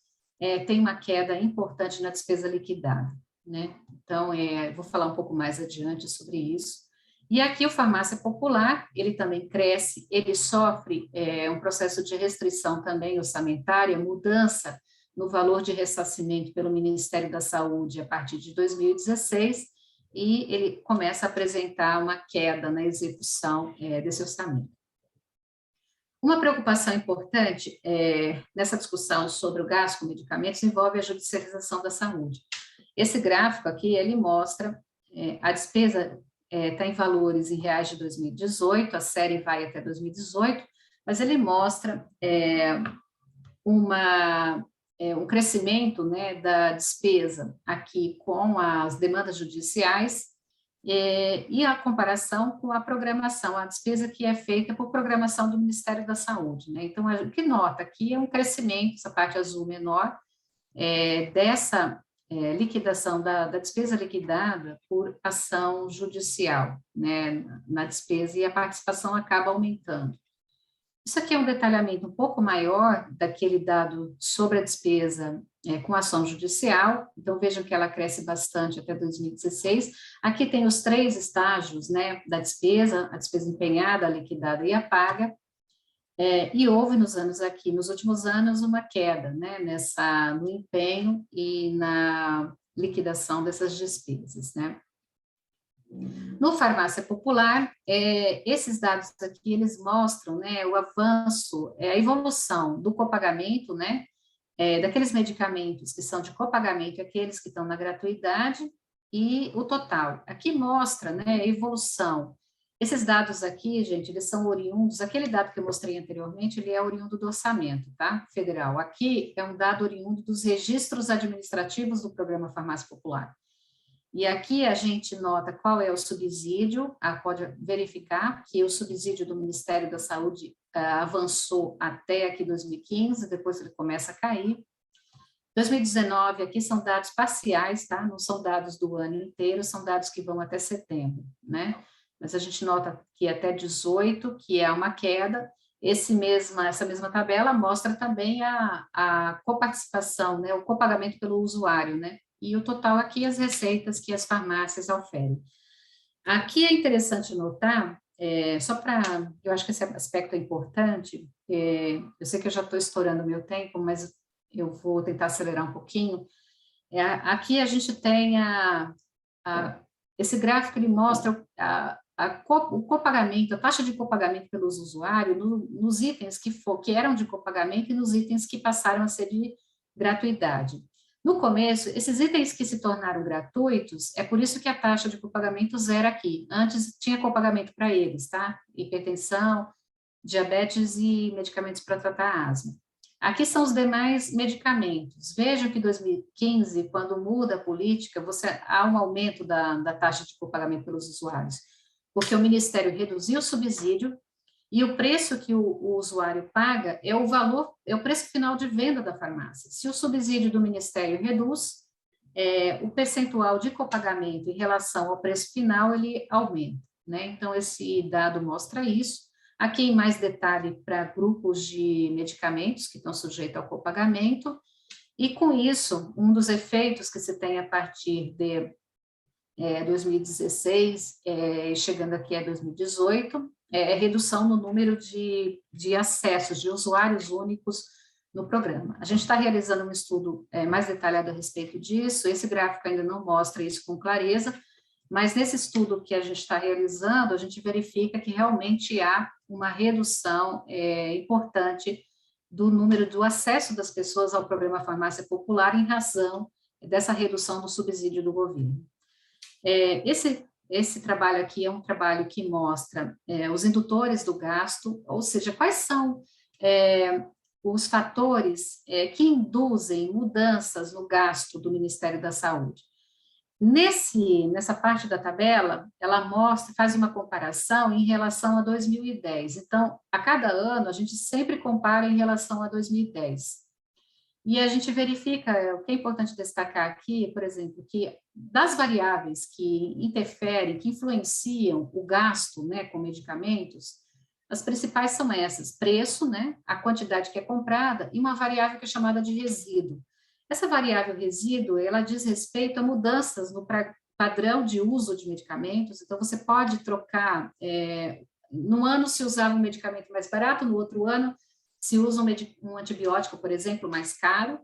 tem uma queda importante na despesa liquidada, né? Então, vou falar um pouco mais adiante sobre isso. E aqui o farmácia popular, ele também cresce, ele sofre um processo de restrição também orçamentária, mudança no valor de ressarcimento pelo Ministério da Saúde a partir de 2016, e ele começa a apresentar uma queda na execução desse orçamento. Uma preocupação importante nessa discussão sobre o gasto com medicamentos envolve a judicialização da saúde. Esse gráfico aqui, ele mostra a despesa está em valores em reais de 2018, a série vai até 2018, mas ele mostra um crescimento, né, da despesa aqui com as demandas judiciais e a comparação com a programação, a despesa que é feita por programação do Ministério da Saúde, né? Então, o que nota aqui é um crescimento, essa parte azul menor, dessa liquidação da despesa liquidada por ação judicial, né, na despesa, e a participação acaba aumentando. Isso aqui é um detalhamento um pouco maior daquele dado sobre a despesa com ação judicial, então vejam que ela cresce bastante até 2016. Aqui tem os 3 estágios, né, da despesa, a despesa empenhada, a liquidada e a paga, e houve nos últimos anos, uma queda, né, no empenho e na liquidação dessas despesas, né. No Farmácia Popular, esses dados aqui, eles mostram, né, o avanço, a evolução do copagamento, né, daqueles medicamentos que são de copagamento, aqueles que estão na gratuidade, e o total. Aqui mostra, né, a evolução. Esses dados aqui, gente, eles são oriundos, aquele dado que eu mostrei anteriormente, ele é oriundo do orçamento, tá, federal. Aqui é um dado oriundo dos registros administrativos do Programa Farmácia Popular. E aqui a gente nota qual é o subsídio, pode verificar que o subsídio do Ministério da Saúde avançou até aqui 2015, depois ele começa a cair. 2019, aqui são dados parciais, tá? Não são dados do ano inteiro, são dados que vão até setembro, né? Mas a gente nota que até 18, que é uma queda. Essa mesma tabela mostra também a coparticipação, né? O copagamento pelo usuário, né? E o total aqui, as receitas que as farmácias oferem. Aqui é interessante notar, eu acho que esse aspecto é importante, eu sei que eu já estou estourando o meu tempo, mas eu vou tentar acelerar um pouquinho. Aqui a gente tem esse gráfico, ele mostra o copagamento, a taxa de copagamento pelos usuários nos itens que eram de copagamento e nos itens que passaram a ser de gratuidade. No começo, esses itens que se tornaram gratuitos, é por isso que a taxa de copagamento zero aqui. Antes tinha copagamento para eles, tá? Hipertensão, diabetes e medicamentos para tratar asma. Aqui são os demais medicamentos. Vejam que em 2015, quando muda a política, há um aumento da taxa de copagamento pelos usuários, porque o Ministério reduziu o subsídio e o preço que o usuário paga é o preço final de venda da farmácia. Se o subsídio do Ministério reduz, o percentual de copagamento em relação ao preço final, ele aumenta, né? Então, esse dado mostra isso. Aqui em mais detalhe para grupos de medicamentos que estão sujeitos ao copagamento, e com isso, um dos efeitos que se tem a partir de 2016, chegando aqui a 2018, redução no número de acessos, de usuários únicos no programa. A gente está realizando um estudo mais detalhado a respeito disso, esse gráfico ainda não mostra isso com clareza, mas nesse estudo que a gente está realizando, a gente verifica que realmente há uma redução importante do número do acesso das pessoas ao programa Farmácia Popular em razão dessa redução do subsídio do governo. Esse trabalho aqui é um trabalho que mostra os indutores do gasto, ou seja, quais são os fatores que induzem mudanças no gasto do Ministério da Saúde. Nessa parte da tabela, ela faz uma comparação em relação a 2010. Então, a cada ano, a gente sempre compara em relação a 2010. E a gente verifica, o que é importante destacar aqui, por exemplo, que das variáveis que interferem, que influenciam o gasto, né, com medicamentos, as principais são essas: preço, né, a quantidade que é comprada, e uma variável que é chamada de resíduo. Essa variável resíduo, ela diz respeito a mudanças no padrão de uso de medicamentos. Então, você pode trocar, num ano se usava um medicamento mais barato, no outro ano se usa um antibiótico, por exemplo, mais caro.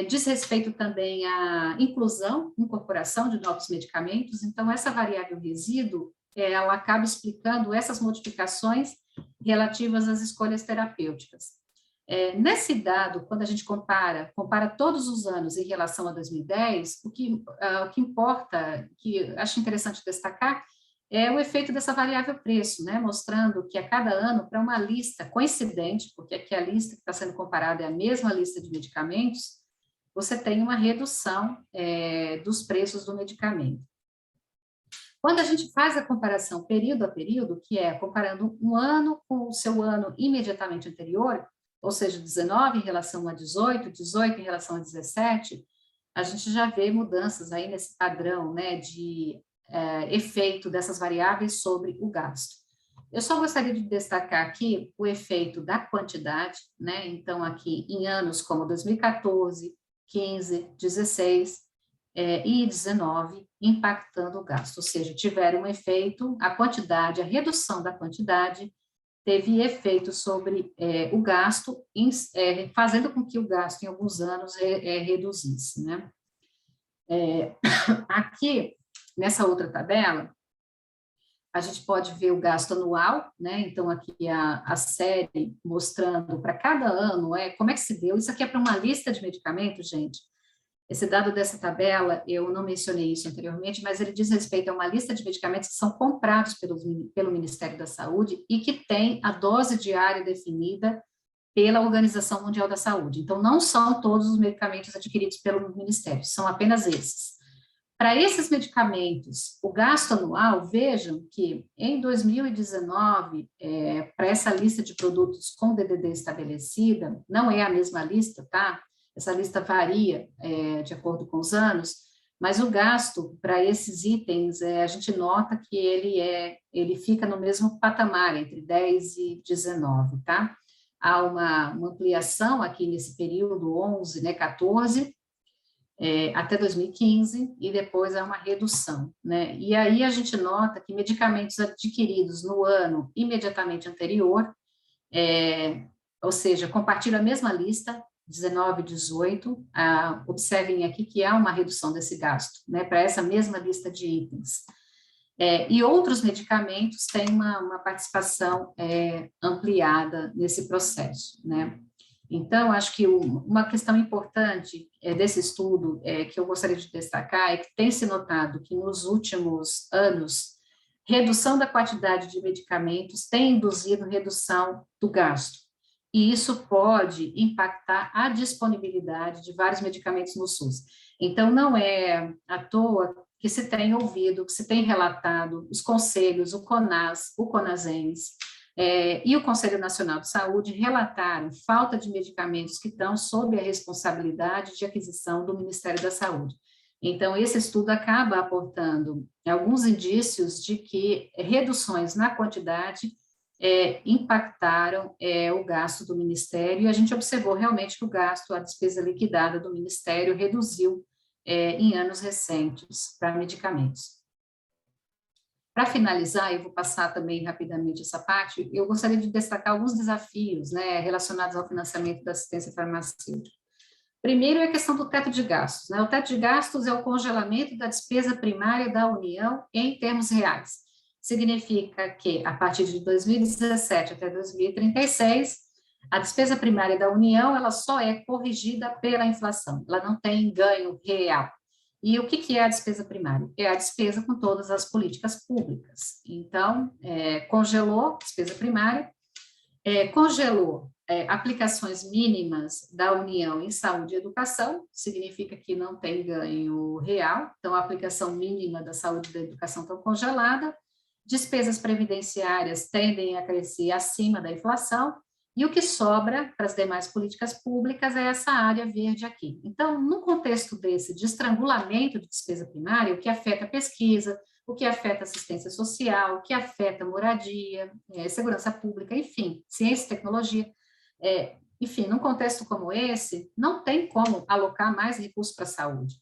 Diz respeito também à incorporação de novos medicamentos. Então, essa variável resíduo, ela acaba explicando essas modificações relativas às escolhas terapêuticas. Nesse dado, quando a gente compara todos os anos em relação a 2010, o que importa, que acho interessante destacar, é o efeito dessa variável preço, né, mostrando que a cada ano, para uma lista coincidente, porque aqui a lista que está sendo comparada é a mesma lista de medicamentos, você tem uma redução dos preços do medicamento. Quando a gente faz a comparação período a período, que é comparando um ano com o seu ano imediatamente anterior, ou seja, 19 em relação a 18, 18 em relação a 17, a gente já vê mudanças aí nesse padrão, né, de efeito dessas variáveis sobre o gasto. Eu só gostaria de destacar aqui o efeito da quantidade, né, então aqui em anos como 2014, 15, 16 e 19, impactando o gasto, ou seja, tiveram um efeito, a quantidade, a redução da quantidade teve efeito sobre o gasto, fazendo com que o gasto em alguns anos reduzisse, né? Aqui, nessa outra tabela, a gente pode ver o gasto anual, né? Então, aqui a série mostrando para cada ano como é que se deu. Isso aqui é para uma lista de medicamentos, gente. Esse dado dessa tabela, eu não mencionei isso anteriormente, mas ele diz respeito a uma lista de medicamentos que são comprados pelo Ministério da Saúde e que tem a dose diária definida pela Organização Mundial da Saúde. Então, não são todos os medicamentos adquiridos pelo Ministério, são apenas esses. Para esses medicamentos, o gasto anual, vejam que em 2019, para essa lista de produtos com DDD estabelecida, não é a mesma lista, tá? Essa lista varia de acordo com os anos, mas o gasto para esses itens, a gente nota que ele fica no mesmo patamar, entre 10 e 19, tá? Há uma ampliação aqui nesse período 11, né, 14, até 2015, e depois há uma redução, né? E aí a gente nota que medicamentos adquiridos no ano imediatamente anterior, ou seja, compartilham a mesma lista, 19 e 18, observem aqui que há uma redução desse gasto, né, para essa mesma lista de itens. E outros medicamentos têm uma participação ampliada nesse processo, né. Então, acho que uma questão importante desse estudo que eu gostaria de destacar é que tem se notado que nos últimos anos, redução da quantidade de medicamentos tem induzido redução do gasto. E isso pode impactar a disponibilidade de vários medicamentos no SUS. Então, não é à toa que se tem ouvido, que se tem relatado os conselhos, o CONAS, o CONASENS, e o Conselho Nacional de Saúde relataram falta de medicamentos que estão sob a responsabilidade de aquisição do Ministério da Saúde. Então, esse estudo acaba aportando alguns indícios de que reduções na quantidade impactaram o gasto do Ministério, e a gente observou realmente que o gasto, a despesa liquidada do Ministério reduziu em anos recentes para medicamentos. Para finalizar, eu vou passar também rapidamente essa parte, eu gostaria de destacar alguns desafios, né, relacionados ao financiamento da assistência farmacêutica. Primeiro é a questão do teto de gastos, né? O teto de gastos é o congelamento da despesa primária da União em termos reais. Significa que, a partir de 2017 até 2036, a despesa primária da União, ela só é corrigida pela inflação, ela não tem ganho real. E o que é a despesa primária? É a despesa com todas as políticas públicas. Então, congelou a despesa primária, congelou aplicações mínimas da União em saúde e educação, significa que não tem ganho real, então a aplicação mínima da saúde e da educação está congelada, despesas previdenciárias tendem a crescer acima da inflação, e o que sobra para as demais políticas públicas é essa área verde aqui. Então, no contexto desse de estrangulamento de despesa primária, o que afeta a pesquisa, o que afeta a assistência social, o que afeta a moradia, segurança pública, enfim, ciência e tecnologia, enfim, num contexto como esse, não tem como alocar mais recursos para a saúde.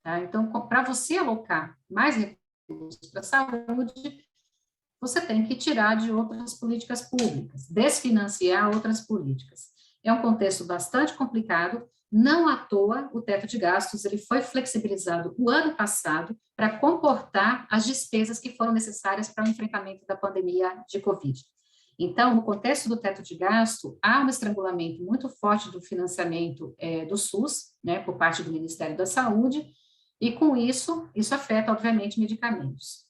Tá? Então, para você alocar mais recursos para a saúde, você tem que tirar de outras políticas públicas, desfinanciar outras políticas. É um contexto bastante complicado, Não à toa, o teto de gastos ele foi flexibilizado o ano passado para comportar as despesas que foram necessárias para o enfrentamento da pandemia de Covid. Então, no contexto do teto de gasto, há um estrangulamento muito forte do financiamento do SUS, né, por parte do Ministério da Saúde, e com isso afeta, obviamente, medicamentos.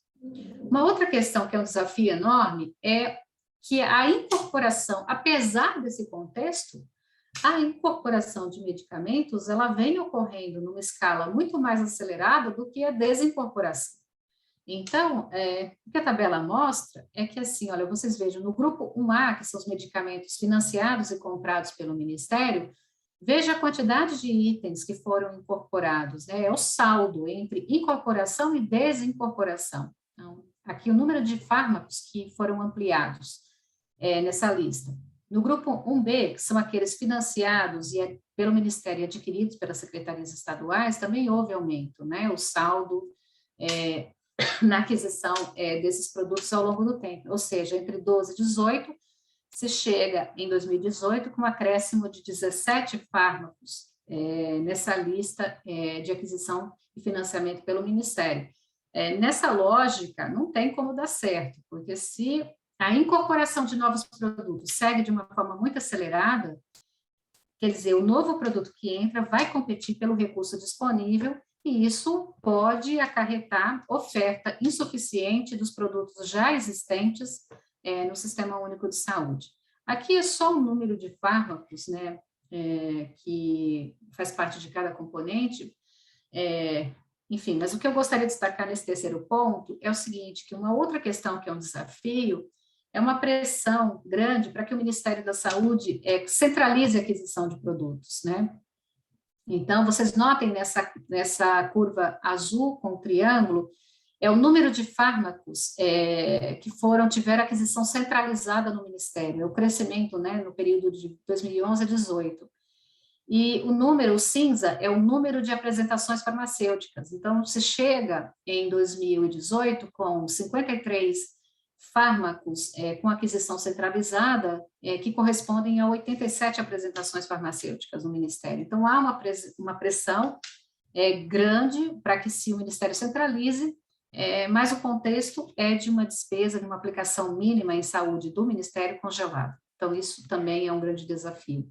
Uma outra questão que é um desafio enorme é que a incorporação, apesar desse contexto, a incorporação de medicamentos, ela vem ocorrendo numa escala muito mais acelerada do que a desincorporação. Então, o que a tabela mostra é que, assim, olha, vocês vejam, no grupo 1A, que são os medicamentos financiados e comprados pelo Ministério, veja a quantidade de itens que foram incorporados, né? É o saldo entre incorporação e desincorporação. Então, aqui o número de fármacos que foram ampliados nessa lista. No grupo 1B, que são aqueles financiados pelo Ministério e adquiridos pelas secretarias estaduais, também houve aumento, né? O saldo na aquisição desses produtos ao longo do tempo, ou seja, entre 12 e 18, se chega em 2018 com um acréscimo de 17 fármacos nessa lista de aquisição e financiamento pelo Ministério. Nessa lógica, não tem como dar certo, porque se a incorporação de novos produtos segue de uma forma muito acelerada, quer dizer, o novo produto que entra vai competir pelo recurso disponível e isso pode acarretar oferta insuficiente dos produtos já existentes no Sistema Único de Saúde. Aqui é só o número de fármacos, né, que faz parte de cada componente, enfim, mas o que eu gostaria de destacar nesse terceiro ponto é o seguinte, que uma outra questão que é um desafio é uma pressão grande para que o Ministério da Saúde centralize a aquisição de produtos, né? Então, vocês notem nessa curva azul com o triângulo, é o número de fármacos que tiveram aquisição centralizada no Ministério, é o crescimento, né, no período de 2011 a 2018. E o cinza, é o número de apresentações farmacêuticas. Então, se chega em 2018 com 53 fármacos com aquisição centralizada, que correspondem a 87 apresentações farmacêuticas no Ministério. Então, há uma pressão grande para que o Ministério centralize, mas o contexto é de uma despesa, de uma aplicação mínima em saúde do Ministério congelado. Então, isso também é um grande desafio.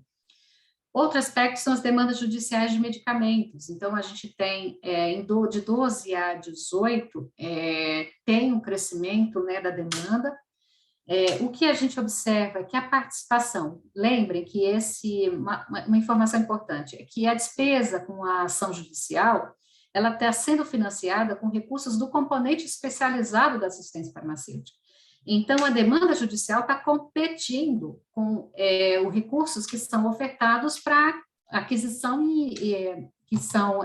Outro aspecto são as demandas judiciais de medicamentos. Então, a gente tem, de 12 a 18, tem um crescimento, né, da demanda. O que a gente observa é que a participação, lembrem que uma informação importante, é que a despesa com a ação judicial, ela está sendo financiada com recursos do componente especializado da assistência farmacêutica. Então, a demanda judicial está competindo com os recursos que são ofertados para aquisição que são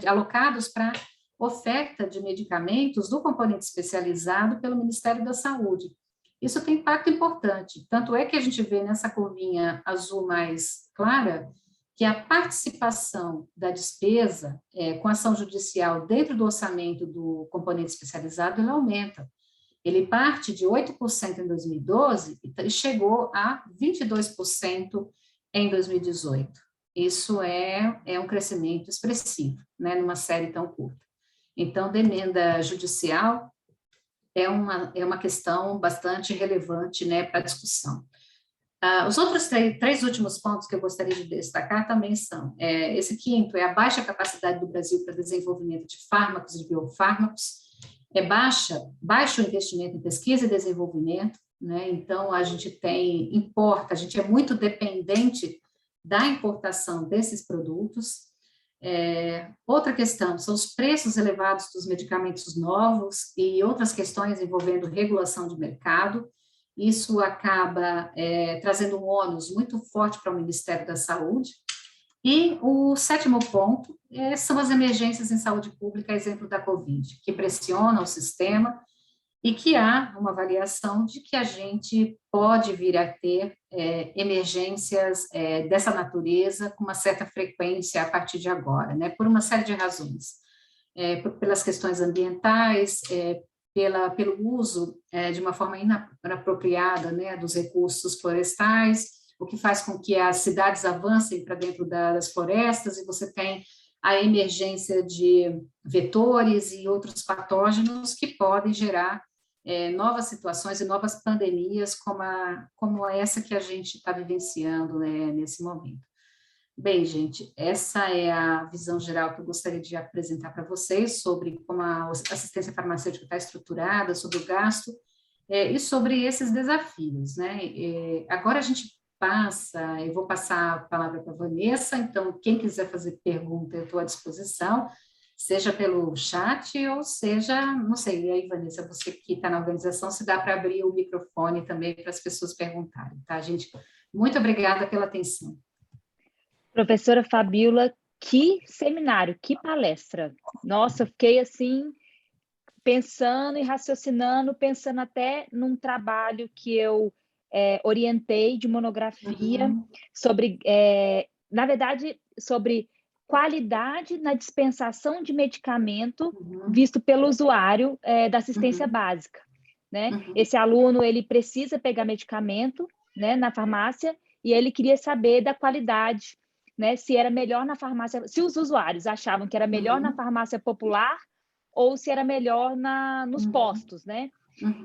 alocados para oferta de medicamentos do componente especializado pelo Ministério da Saúde. Isso tem impacto importante, tanto é que a gente vê nessa curvinha azul mais clara que a participação da despesa com ação judicial dentro do orçamento do componente especializado, ela aumenta. Ele parte de 8% em 2012 e chegou a 22% em 2018. Isso é um crescimento expressivo, né, numa série tão curta. Então, demanda judicial é uma questão bastante relevante, né, para a discussão. Os outros três últimos pontos que eu gostaria de destacar também são, esse quinto é a baixa capacidade do Brasil para desenvolvimento de fármacos e biofármacos, baixo investimento em pesquisa e desenvolvimento, né? Então, a gente é muito dependente da importação desses produtos. Outra questão são os preços elevados dos medicamentos novos e outras questões envolvendo regulação de mercado. Isso acaba trazendo um ônus muito forte para o Ministério da Saúde. E o sétimo ponto são as emergências em saúde pública, exemplo da Covid, que pressionam o sistema e que há uma avaliação de que a gente pode vir a ter emergências dessa natureza com uma certa frequência a partir de agora, né, por uma série de razões, pelas questões ambientais, pelo uso de uma forma inapropriada, né, dos recursos florestais, o que faz com que as cidades avancem para dentro das florestas, e você tem a emergência de vetores e outros patógenos que podem gerar novas situações e novas pandemias, como essa que a gente está vivenciando, né, nesse momento. Bem, gente, essa é a visão geral que eu gostaria de apresentar para vocês sobre como a assistência farmacêutica está estruturada, sobre o gasto e sobre esses desafios, né? Agora a gente eu vou passar a palavra para a Vanessa, então quem quiser fazer pergunta, eu estou à disposição, seja pelo chat ou seja, não sei, e aí, Vanessa, você que está na organização, se dá para abrir o microfone também para as pessoas perguntarem, tá, gente? Muito obrigada pela atenção. Professora Fabíola, que seminário, que palestra. Nossa, eu fiquei assim, pensando e raciocinando, pensando até num trabalho que eu orientei de monografia sobre, na verdade, sobre qualidade na dispensação de medicamento visto pelo usuário da assistência básica, né? Esse aluno, ele precisa pegar medicamento, né, na farmácia, e ele queria saber da qualidade, né, se era melhor na farmácia, se os usuários achavam que era melhor na farmácia popular ou se era melhor nos postos, né?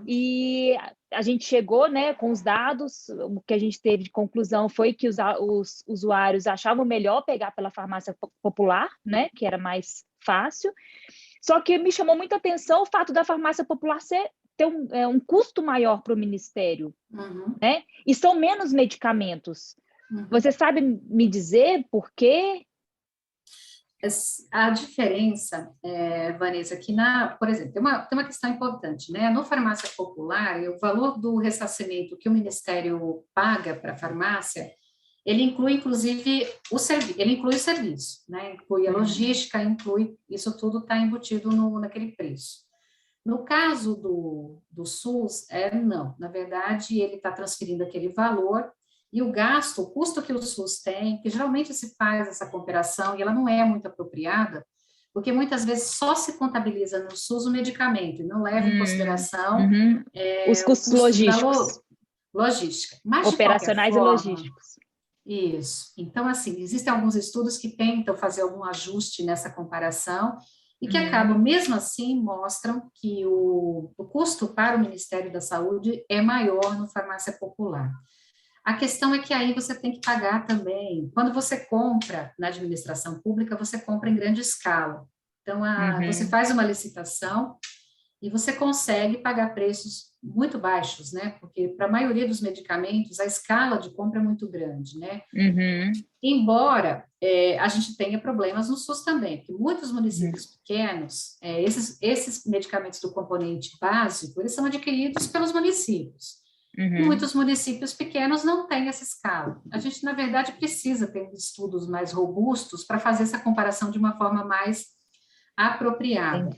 E a gente chegou, né, com os dados, o que a gente teve de conclusão foi que os usuários achavam melhor pegar pela farmácia popular, né, que era mais fácil. Só que me chamou muita atenção o fato da farmácia popular ter um custo maior para o Ministério, né? E são menos medicamentos. Você sabe me dizer por quê? A diferença, Vanessa, que por exemplo, tem uma questão importante, né? No farmácia popular, o valor do ressarcimento que o Ministério paga para a farmácia, ele inclui, inclusive, ele inclui o serviço, né? Inclui a logística, isso tudo está embutido naquele preço. No caso do SUS, não. Na verdade, ele está transferindo aquele valor e o custo que o SUS tem, que geralmente se faz essa comparação, e ela não é muito apropriada, porque muitas vezes só se contabiliza no SUS o medicamento, e não leva em consideração os custos logísticos. Logística. Mas, operacionais de qualquer forma, e logísticos. Isso. Então, assim, existem alguns estudos que tentam fazer algum ajuste nessa comparação, e que acabam, mesmo assim, mostram que o custo para o Ministério da Saúde é maior no farmácia popular. A questão é que aí você tem que pagar também. Quando você compra na administração pública, você compra em grande escala. Então, você faz uma licitação e você consegue pagar preços muito baixos, né? Porque para a maioria dos medicamentos, a escala de compra é muito grande, né? Embora a gente tenha problemas no SUS também, porque muitos municípios pequenos, esses medicamentos do componente básico, eles são adquiridos pelos municípios. Muitos municípios pequenos não têm essa escala. A gente, na verdade, precisa ter estudos mais robustos para fazer essa comparação de uma forma mais apropriada.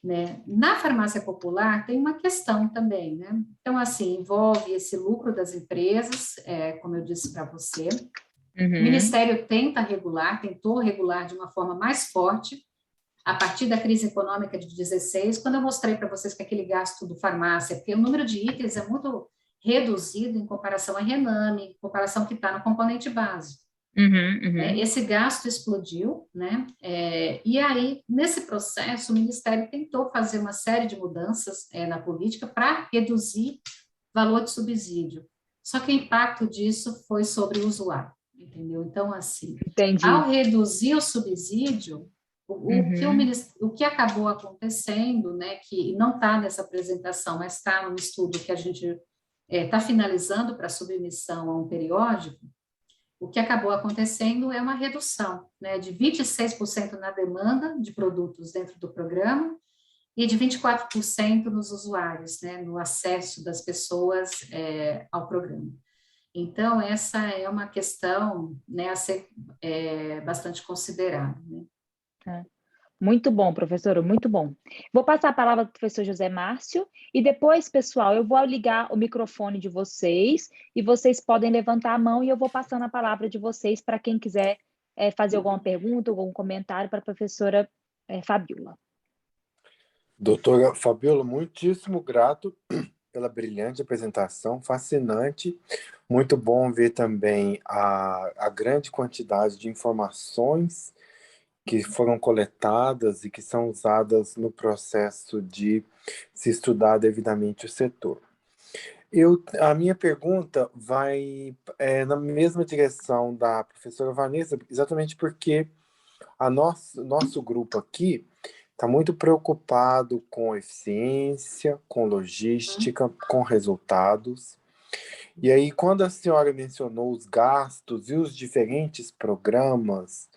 Né? Na farmácia popular tem uma questão também, né? Então, assim, envolve esse lucro das empresas, como eu disse para você. O Ministério tentou regular de uma forma mais forte, a partir da crise econômica de 2016, quando eu mostrei para vocês que aquele gasto do farmácia, porque o número de itens é muito reduzido em comparação à Rename, em comparação que está no componente básico. Esse gasto explodiu, né? E aí, nesse processo, o Ministério tentou fazer uma série de mudanças na política para reduzir valor de subsídio. Só que o impacto disso foi sobre o usuário, entendeu? Então, assim, ao reduzir o subsídio, o que acabou acontecendo, né, que não está nessa apresentação, mas está no estudo que a gente está finalizando para submissão a um periódico, o que acabou acontecendo é uma redução, né, de 26% na demanda de produtos dentro do programa e de 24% nos usuários, né, no acesso das pessoas ao programa. Então, essa é uma questão, né, a ser bastante considerada, né? Muito bom, professora, muito bom. Vou passar a palavra para o professor José Márcio e depois, pessoal, eu vou ligar o microfone de vocês e vocês podem levantar a mão e eu vou passando a palavra de vocês para quem quiser fazer alguma pergunta, algum comentário para a professora Fabíola. Doutora Fabíola, muitíssimo grato pela brilhante apresentação, fascinante, Muito bom ver também a grande quantidade de informações que foram coletadas e que são usadas no processo de se estudar devidamente o setor. A minha pergunta vai na mesma direção da professora Vanessa, exatamente porque nosso grupo aqui está muito preocupado com eficiência, com logística, com resultados. E aí, quando a senhora mencionou os gastos e os diferentes programas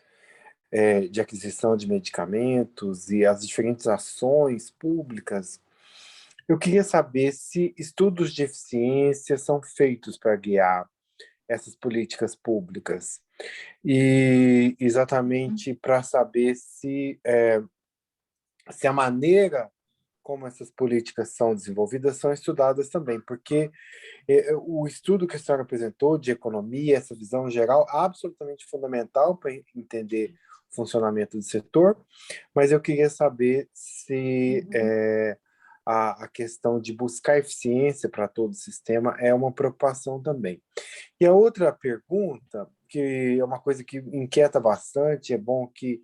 de aquisição de medicamentos e as diferentes ações públicas, eu queria saber se estudos de eficiência são feitos para guiar essas políticas públicas e exatamente para saber se a maneira como essas políticas são desenvolvidas são estudadas também, porque o estudo que a senhora apresentou de economia, essa visão geral, absolutamente fundamental para entender o funcionamento do setor, mas eu queria saber se a questão de buscar eficiência para todo o sistema é uma preocupação também. E a outra pergunta, que é uma coisa que inquieta bastante, é bom que...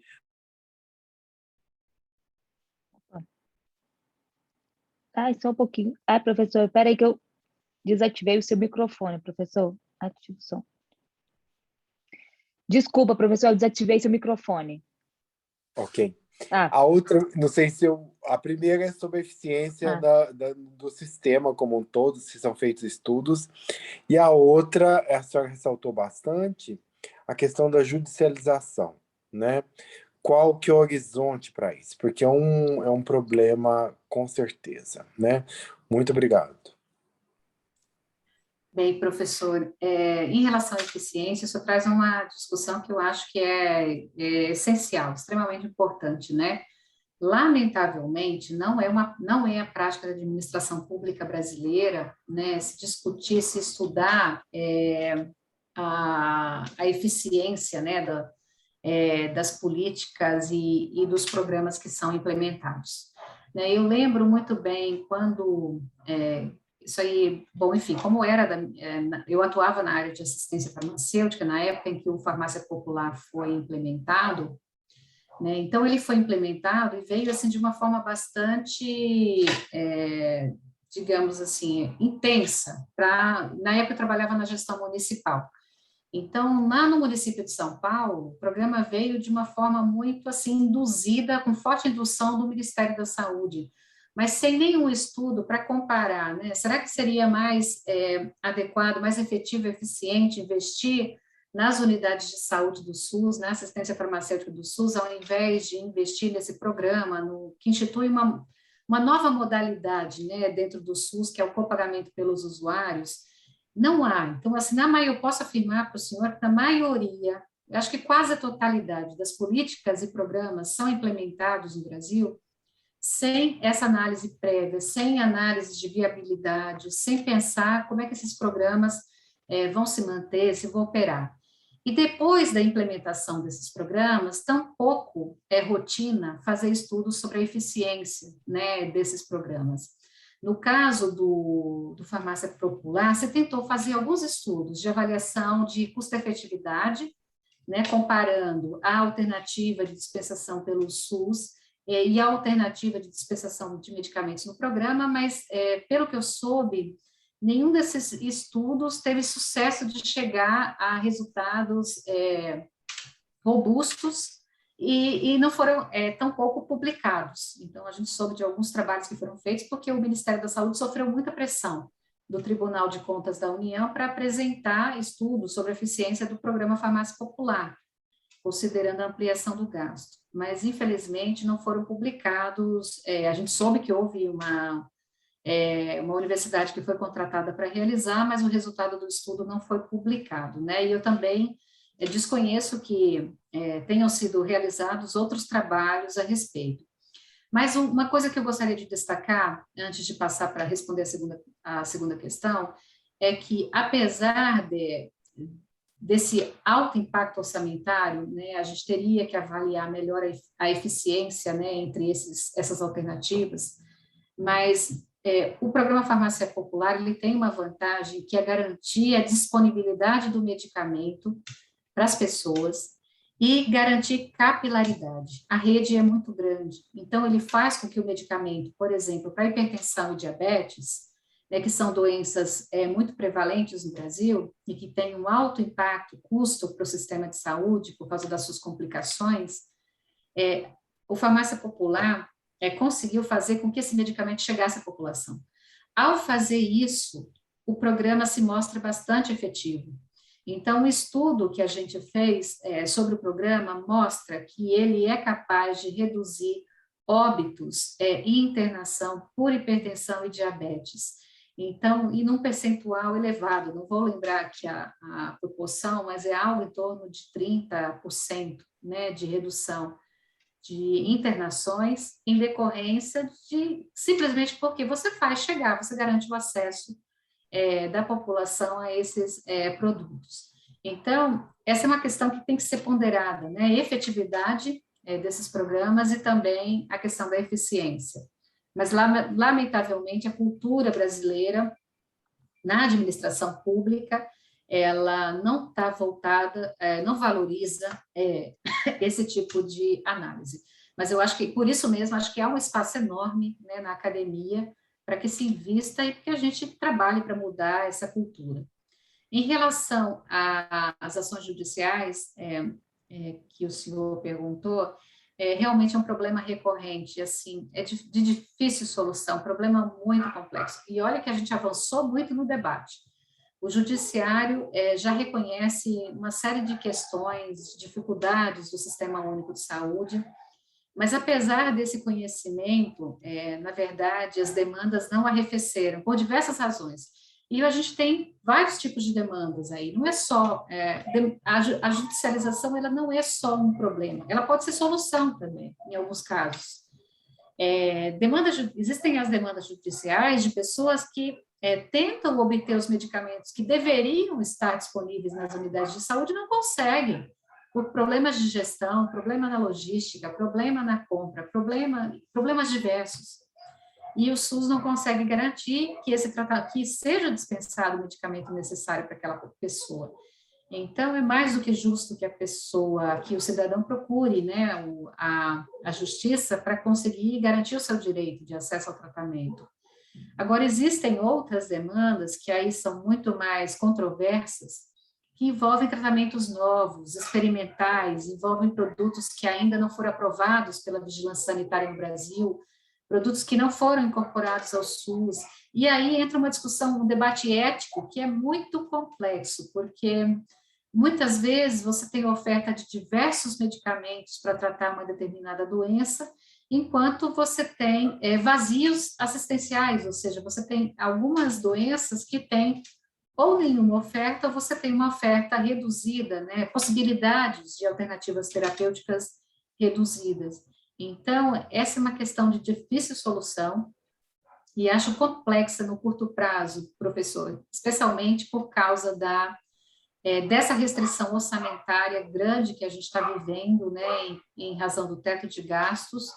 Só um pouquinho. Professor, espera aí que eu desativei o seu microfone, professor. Ative o som. Desculpa, professor, eu desativei seu microfone. Ok. A outra, não sei se a primeira é sobre a eficiência do sistema como um todo, se são feitos estudos, e a outra, a senhora ressaltou bastante, a questão da judicialização, né? Qual que é o horizonte para isso? Porque é um problema com certeza, né? Muito obrigado. Bem, professor, em relação à eficiência, isso traz uma discussão que eu acho que é essencial, extremamente importante, né? Lamentavelmente, não é a prática da administração pública brasileira, né, se discutir, se estudar a eficiência, né, das políticas e dos programas que são implementados. Né, eu lembro muito bem quando isso aí, bom, enfim, como eu atuava na área de assistência farmacêutica na época em que o Farmácia Popular foi implementado, né, então ele foi implementado e veio assim de uma forma bastante, digamos assim, intensa. Na época eu trabalhava na gestão municipal. Então, lá no município de São Paulo, o programa veio de uma forma muito assim induzida, com forte indução do Ministério da Saúde, mas sem nenhum estudo para comparar, né? Será que seria mais adequado, mais efetivo e eficiente investir nas unidades de saúde do SUS, na assistência farmacêutica do SUS, ao invés de investir nesse programa, que institui uma nova modalidade, né, dentro do SUS, que é o copagamento pelos usuários? Não há. Então, assim, eu posso afirmar para o senhor que na maioria, eu acho que quase a totalidade das políticas e programas são implementados no Brasil sem essa análise prévia, sem análise de viabilidade, sem pensar como é que esses programas vão se manter, se vão operar. E depois da implementação desses programas, tampouco é rotina fazer estudos sobre a eficiência, né, desses programas. No caso do Farmácia Popular, você tentou fazer alguns estudos de avaliação de custo-efetividade, né, comparando a alternativa de dispensação pelo SUS e a alternativa de dispensação de medicamentos no programa, mas, pelo que eu soube, nenhum desses estudos teve sucesso de chegar a resultados robustos e não foram tão pouco publicados. Então, a gente soube de alguns trabalhos que foram feitos porque o Ministério da Saúde sofreu muita pressão do Tribunal de Contas da União para apresentar estudos sobre a eficiência do programa Farmácia Popular, considerando a ampliação do gasto. Mas, infelizmente, não foram publicados. A gente soube que houve uma universidade que foi contratada para realizar, mas o resultado do estudo não foi publicado, né? E eu também desconheço que tenham sido realizados outros trabalhos a respeito. Mas uma coisa que eu gostaria de destacar, antes de passar para responder a segunda questão, é que, apesar desse alto impacto orçamentário, né, a gente teria que avaliar melhor a eficiência, né, entre essas alternativas, mas o programa Farmácia Popular ele tem uma vantagem que é garantir a disponibilidade do medicamento para as pessoas e garantir capilaridade. A rede é muito grande, então ele faz com que o medicamento, por exemplo, para hipertensão e diabetes, né, que são doenças muito prevalentes no Brasil e que têm um alto impacto, custo para o sistema de saúde por causa das suas complicações, o Farmácia Popular conseguiu fazer com que esse medicamento chegasse à população. Ao fazer isso, o programa se mostra bastante efetivo. Então, o estudo que a gente fez sobre o programa mostra que ele é capaz de reduzir óbitos e internação por hipertensão e diabetes. Então, e num percentual elevado, não vou lembrar aqui a proporção, mas é algo em torno de 30%, né, de redução de internações em decorrência de, simplesmente porque você faz chegar, você garante o acesso da população a esses produtos. Então, essa é uma questão que tem que ser ponderada, né? A efetividade desses programas e também a questão da eficiência. Mas, lamentavelmente, a cultura brasileira na administração pública, ela não está voltada, não valoriza esse tipo de análise. Mas eu acho que, por isso mesmo, acho que há um espaço enorme, né, na academia para que se invista e que a gente trabalhe para mudar essa cultura. Em relação às ações judiciais, que o senhor perguntou, realmente é um problema recorrente, assim, de difícil solução, problema muito complexo. E olha que a gente avançou muito no debate. O judiciário já reconhece uma série de questões, dificuldades do Sistema Único de Saúde, mas apesar desse conhecimento, na verdade, as demandas não arrefeceram, por diversas razões. E a gente tem vários tipos de demandas aí, não é só, a judicialização ela não é só um problema, ela pode ser solução também, em alguns casos. Existem as demandas judiciais de pessoas que tentam obter os medicamentos que deveriam estar disponíveis nas unidades de saúde e não conseguem, por problemas de gestão, problema na logística, problema na compra, problemas diversos. E o SUS não consegue garantir que que seja dispensado o medicamento necessário para aquela pessoa. Então, é mais do que justo que o cidadão procure, né, a justiça para conseguir garantir o seu direito de acesso ao tratamento. Agora, existem outras demandas que aí são muito mais controversas, que envolvem tratamentos novos, experimentais, envolvem produtos que ainda não foram aprovados pela Vigilância Sanitária no Brasil, produtos que não foram incorporados ao SUS, e aí entra uma discussão, um debate ético que é muito complexo, porque muitas vezes você tem oferta de diversos medicamentos para tratar uma determinada doença, enquanto você tem vazios assistenciais, ou seja, você tem algumas doenças que têm ou nenhuma oferta, ou você tem uma oferta reduzida, né, possibilidades de alternativas terapêuticas reduzidas. Então, essa é uma questão de difícil solução, e acho complexa no curto prazo, professor, especialmente por causa dessa restrição orçamentária grande que a gente está vivendo, né, em razão do teto de gastos,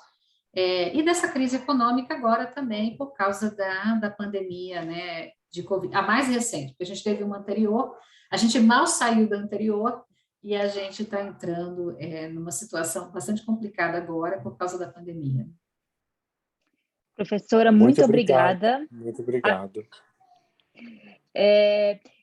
e dessa crise econômica agora também por causa da pandemia, né, de Covid, a mais recente, porque a gente teve uma anterior, a gente mal saiu da anterior e a gente está entrando numa situação bastante complicada agora por causa da pandemia. Professora, muito obrigada. Muito obrigado.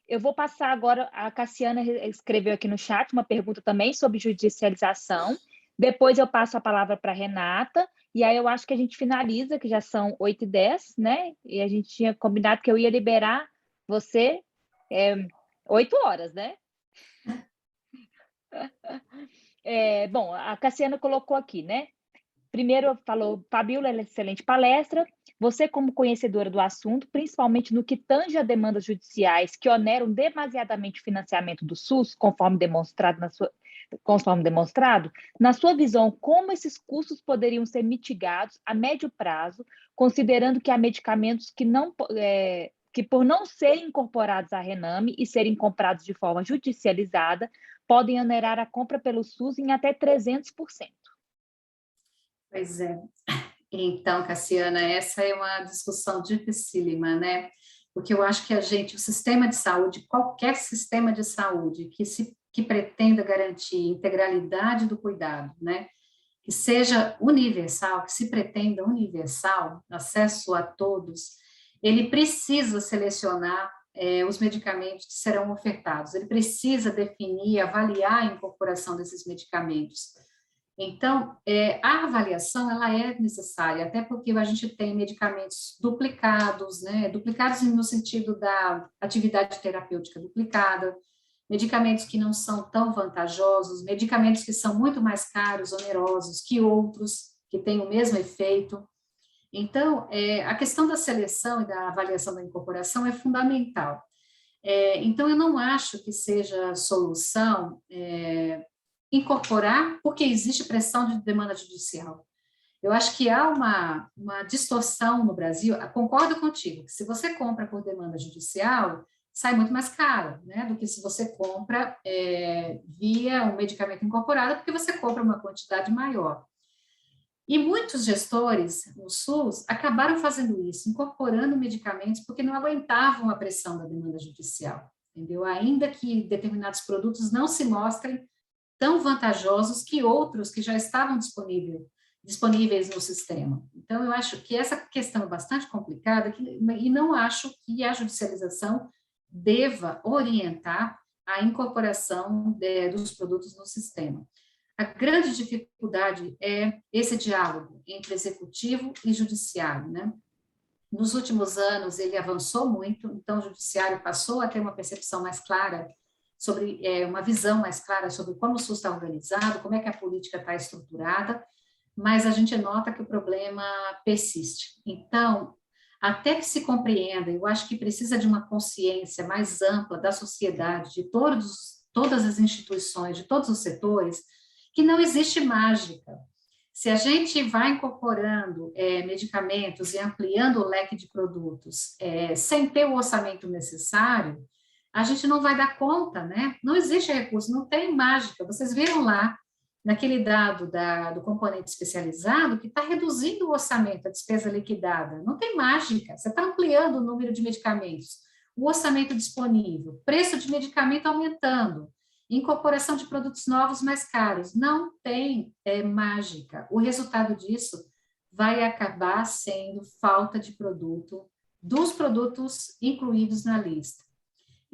Eu vou passar agora, a Cassiana escreveu aqui no chat uma pergunta também sobre judicialização, depois eu passo a palavra para a Renata, e aí eu acho que a gente finaliza, que já são 8h10, né? E a gente tinha combinado que eu ia liberar você 8 horas, né? Bom, a Cassiana colocou aqui, né? Primeiro falou, Fabíola, excelente palestra. Você, como conhecedora do assunto, principalmente no que tange a demandas judiciais que oneram demasiadamente o financiamento do SUS, conforme demonstrado, na sua visão, como esses custos poderiam ser mitigados a médio prazo, considerando que há medicamentos que por não serem incorporados à Rename e serem comprados de forma judicializada, podem onerar a compra pelo SUS em até 300%. Pois é. Então, Cassiana, essa é uma discussão dificílima, né? Porque eu acho que o sistema de saúde, qualquer sistema de saúde que pretenda garantir integralidade do cuidado, né? Que seja universal, que se pretenda universal, acesso a todos, ele precisa selecionar os medicamentos que serão ofertados, ele precisa definir, avaliar a incorporação desses medicamentos. Então, a avaliação, ela é necessária, até porque a gente tem medicamentos duplicados, né, duplicados no sentido da atividade terapêutica duplicada, medicamentos que não são tão vantajosos, medicamentos que são muito mais caros, onerosos que outros, que têm o mesmo efeito. Então, a questão da seleção e da avaliação da incorporação é fundamental. Então, eu não acho que seja solução incorporar, porque existe pressão de demanda judicial. Eu acho que há uma distorção no Brasil, concordo contigo, que se você compra por demanda judicial, sai muito mais caro, né, do que se você compra via um medicamento incorporado, porque você compra uma quantidade maior. E muitos gestores no SUS acabaram fazendo isso, incorporando medicamentos, porque não aguentavam a pressão da demanda judicial, entendeu? Ainda que determinados produtos não se mostrem tão vantajosos que outros que já estavam disponíveis no sistema. Então, eu acho que essa questão é bastante complicada e não acho que a judicialização deva orientar a incorporação dos produtos no sistema. A grande dificuldade é esse diálogo entre executivo e judiciário, né? Nos últimos anos, ele avançou muito, então o judiciário passou a ter uma percepção mais clara sobre, uma visão mais clara sobre como o SUS está organizado, como é que a política está estruturada, mas a gente nota que o problema persiste. Então, até que se compreenda, eu acho que precisa de uma consciência mais ampla da sociedade, de todas as instituições, de todos os setores, que não existe mágica. Se a gente vai incorporando medicamentos e ampliando o leque de produtos sem ter o orçamento necessário, a gente não vai dar conta, né? Não existe recurso, não tem mágica. Vocês viram lá, naquele dado do componente especializado, que está reduzindo o orçamento, a despesa liquidada. Não tem mágica, você está ampliando o número de medicamentos, o orçamento disponível, preço de medicamento aumentando, incorporação de produtos novos mais caros. Não tem mágica. O resultado disso vai acabar sendo falta de produto, dos produtos incluídos na lista.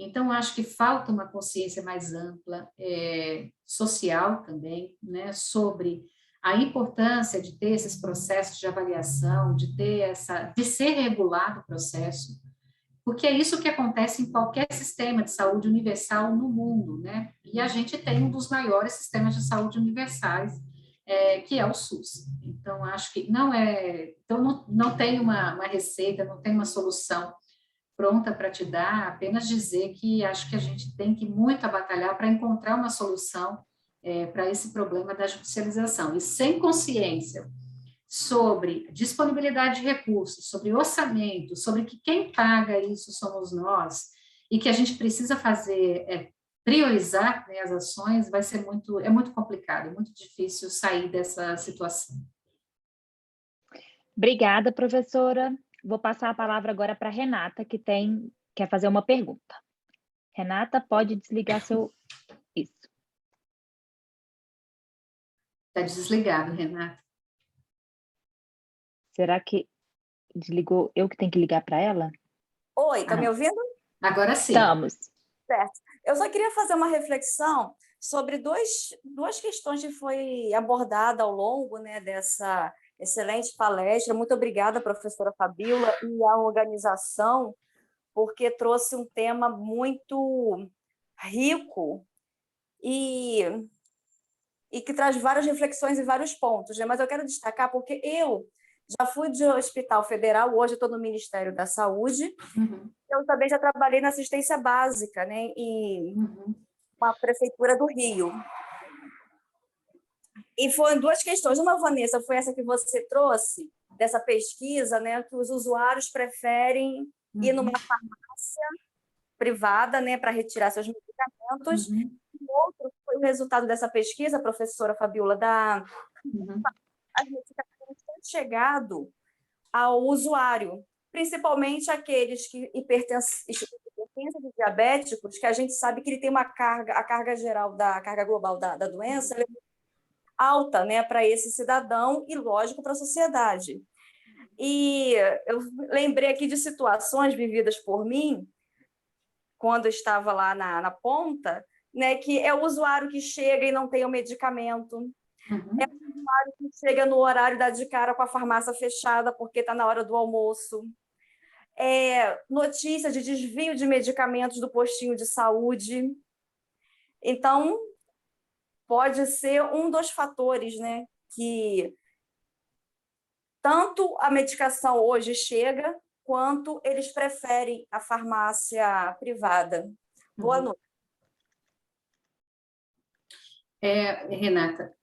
Então, acho que falta uma consciência mais ampla, social também, né, sobre a importância de ter esses processos de avaliação, de ser regulado o processo, porque é isso que acontece em qualquer sistema de saúde universal no mundo, né? E a gente tem um dos maiores sistemas de saúde universais, que é o SUS. Então, acho que não tem uma receita, não tem uma solução pronta para te dar, apenas dizer que acho que a gente tem que muito batalhar para encontrar uma solução para esse problema da judicialização. E sem consciência sobre disponibilidade de recursos, sobre orçamento, sobre que quem paga isso somos nós, e que a gente precisa fazer, priorizar, né, as ações, é muito complicado, é muito difícil sair dessa situação. Obrigada, professora. Vou passar a palavra agora para a Renata, que quer fazer uma pergunta. Renata, pode desligar seu... Isso. Está desligado, Renata. Será que desligou? Eu que tenho que ligar para ela? Oi, tá me ouvindo? Agora sim. Estamos. Certo. Eu só queria fazer uma reflexão sobre duas questões que foi abordada ao longo, né, dessa excelente palestra. Muito obrigada, professora Fabíola, e a organização, porque trouxe um tema muito rico e que traz várias reflexões e vários pontos, né? Mas eu quero destacar porque eu já fui de Hospital Federal, hoje estou no Ministério da Saúde. Uhum. Eu também já trabalhei na assistência básica, né, e uma prefeitura do Rio. E foram duas questões. Uma, Vanessa, foi essa que você trouxe, dessa pesquisa, né, que os usuários preferem ir numa farmácia privada, né, para retirar seus medicamentos. E outro foi o resultado dessa pesquisa, professora Fabíola, as medicações chegado ao usuário, principalmente aqueles que hipertensão de diabéticos, que a gente sabe que ele tem a carga geral, a carga global da doença é alta, né, para esse cidadão e, lógico, para a sociedade. E eu lembrei aqui de situações vividas por mim, quando eu estava lá na ponta, né, que é o usuário que chega e não tem o medicamento, é o usuário que chega no horário e dá de cara com a farmácia fechada porque está na hora do almoço, notícia de desvio de medicamentos do postinho de saúde. Então, pode ser um dos fatores, né, que tanto a medicação hoje chega, quanto eles preferem a farmácia privada. Boa noite. Renata,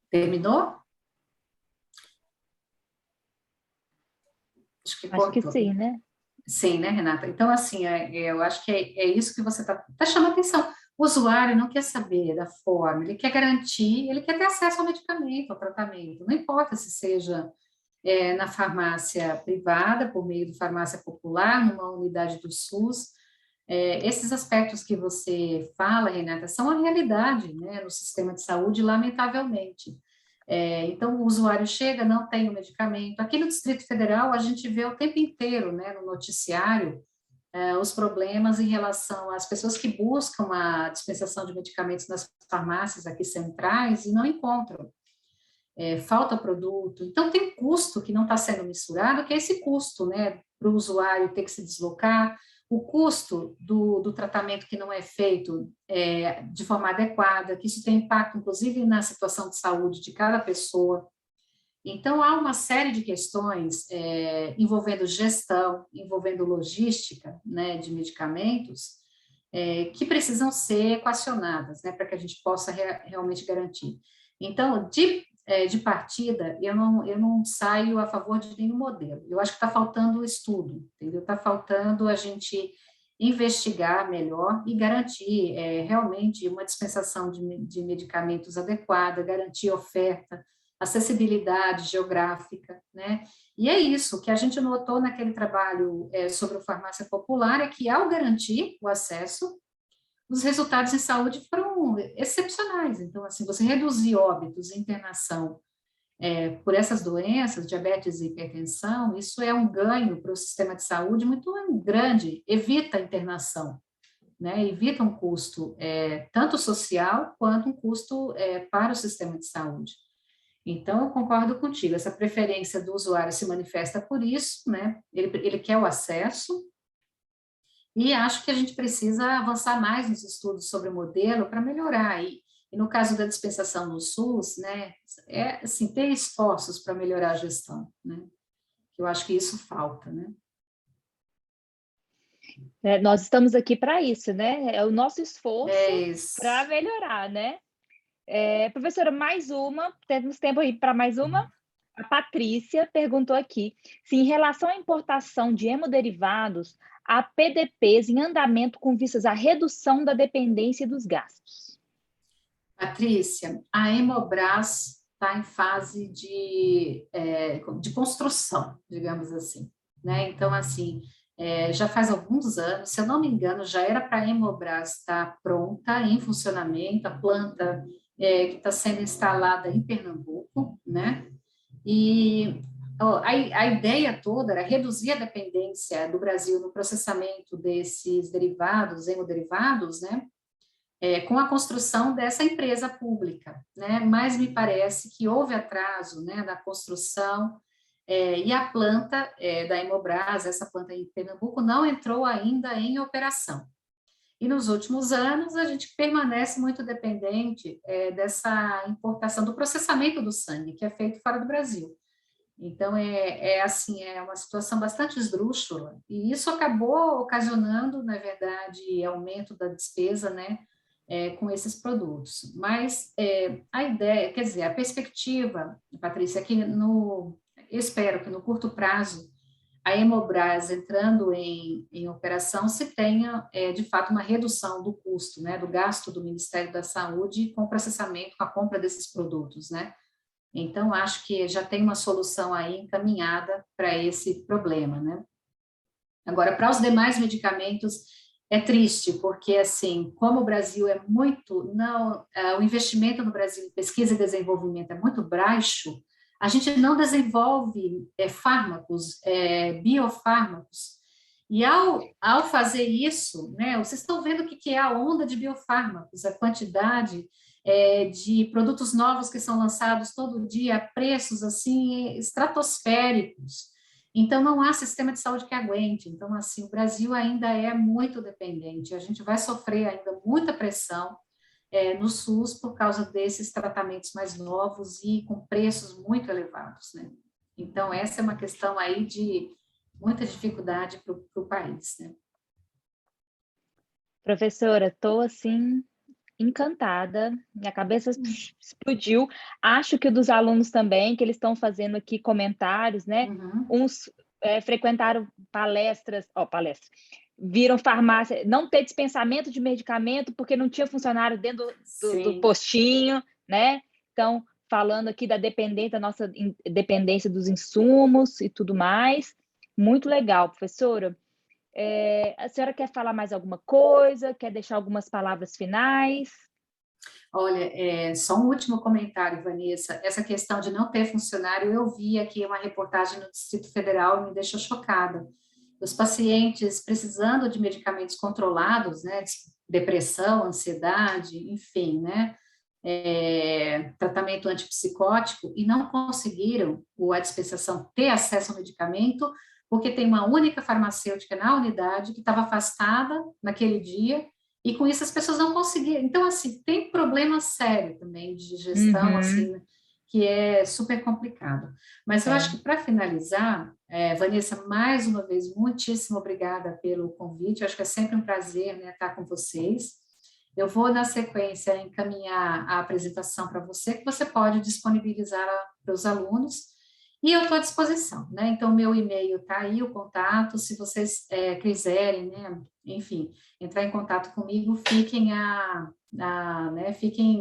terminou? Acho que sim, né? Sim, né, Renata? Então, assim, eu acho que é isso que você está chamando a atenção. O usuário não quer saber da forma, ele quer garantir, ele quer ter acesso ao medicamento, ao tratamento. Não importa se seja na farmácia privada, por meio de farmácia popular, numa unidade do SUS. Esses aspectos que você fala, Renata, são a realidade, né, no sistema de saúde, lamentavelmente. Então, o usuário chega, não tem o medicamento. Aqui no Distrito Federal, a gente vê o tempo inteiro, né, no noticiário, os problemas em relação às pessoas que buscam a dispensação de medicamentos nas farmácias aqui centrais e não encontram. Falta produto. Então, tem custo que não está sendo mensurado, que é esse custo, né, para o usuário ter que se deslocar, o custo do tratamento que não é feito de forma adequada, que isso tem impacto, inclusive, na situação de saúde de cada pessoa. Então, há uma série de questões envolvendo gestão, envolvendo logística, né, de medicamentos, que precisam ser equacionadas, né, para que a gente possa realmente garantir. Então, de partida, eu não saio a favor de nenhum modelo. Eu acho que está faltando estudo, entendeu? Está faltando a gente investigar melhor e garantir realmente uma dispensação de medicamentos adequada, garantir oferta, acessibilidade geográfica, né? E é isso que a gente notou naquele trabalho sobre a farmácia popular, é que ao garantir o acesso, os resultados em saúde foram excepcionais. Então, assim, você reduzir óbitos e internação por essas doenças, diabetes e hipertensão, isso é um ganho para o sistema de saúde muito grande, evita a internação, né? Evita um custo tanto social quanto um custo para o sistema de saúde. Então, eu concordo contigo, essa preferência do usuário se manifesta por isso, né? Ele quer o acesso, e acho que a gente precisa avançar mais nos estudos sobre o modelo para melhorar. E no caso da dispensação no SUS, né, assim, ter esforços para melhorar a gestão, né? Eu acho que isso falta, né? Nós estamos aqui para isso, né? É o nosso esforço para melhorar, né? Professora, mais uma, temos tempo aí para mais uma? A Patrícia perguntou aqui se, em relação à importação de hemoderivados, há PDPs em andamento com vistas à redução da dependência dos gastos. Patrícia, a Hemobras está em fase de construção, digamos assim, né? Então, assim, já faz alguns anos, se eu não me engano, já era para a Hemobras estar pronta, em funcionamento, a planta que está sendo instalada em Pernambuco, né? E a ideia toda era reduzir a dependência do Brasil no processamento desses derivados, hemoderivados, né? Com a construção dessa empresa pública, né? Mas me parece que houve atraso, né, na construção e a planta da Hemobras, essa planta em Pernambuco, não entrou ainda em operação. E nos últimos anos, a gente permanece muito dependente dessa importação, do processamento do sangue, que é feito fora do Brasil. Então, assim, é uma situação bastante esdrúxula, e isso acabou ocasionando, na verdade, aumento da despesa, né, com esses produtos. Mas a ideia, quer dizer, a perspectiva, Patrícia, é que espero que no curto prazo, a Hemobras entrando em operação se tenha, de fato, uma redução do custo, né, do gasto do Ministério da Saúde com o processamento, com a compra desses produtos, né, Então, acho que já tem uma solução aí encaminhada para esse problema, né? Agora, para os demais medicamentos, é triste, porque, assim, como o Brasil é muito, não, o investimento no Brasil em pesquisa e desenvolvimento é muito baixo, a gente não desenvolve fármacos, biofármacos, e ao fazer isso, né, vocês estão vendo o que é a onda de biofármacos, a quantidade de produtos novos que são lançados todo dia a preços, assim, estratosféricos. Então, não há sistema de saúde que aguente. Então, assim, o Brasil ainda é muito dependente. A gente vai sofrer ainda muita pressão no SUS por causa desses tratamentos mais novos e com preços muito elevados, né? Então, essa é uma questão aí de muita dificuldade para o país, né? Professora, estou assim encantada, minha cabeça explodiu. Acho que o dos alunos também, que eles estão fazendo aqui comentários, né? Uhum. Uns frequentaram palestras, viram farmácia, não ter dispensamento de medicamento porque não tinha funcionário dentro do postinho, né? Então, falando aqui da nossa dependência dos insumos e tudo mais. Muito legal, professora. A senhora quer falar mais alguma coisa? Quer deixar algumas palavras finais? Olha, só um último comentário, Vanessa. Essa questão de não ter funcionário, eu vi aqui uma reportagem no Distrito Federal e me deixou chocada. Os pacientes precisando de medicamentos controlados, né, depressão, ansiedade, enfim, né, tratamento antipsicótico, e não conseguiram, a dispensação, ter acesso ao medicamento, porque tem uma única farmacêutica na unidade que estava afastada naquele dia, e com isso as pessoas não conseguiram. Então, assim, tem problema sério também de gestão, assim, que é super complicado. Mas eu acho que, para finalizar, Vanessa, mais uma vez, muitíssimo obrigada pelo convite. Eu acho que é sempre um prazer, né, estar com vocês. Eu vou, na sequência, encaminhar a apresentação para você, que você pode disponibilizar para os alunos, e eu estou à disposição, né? Então, meu e-mail está aí, o contato, se vocês quiserem, né, enfim, entrar em contato comigo,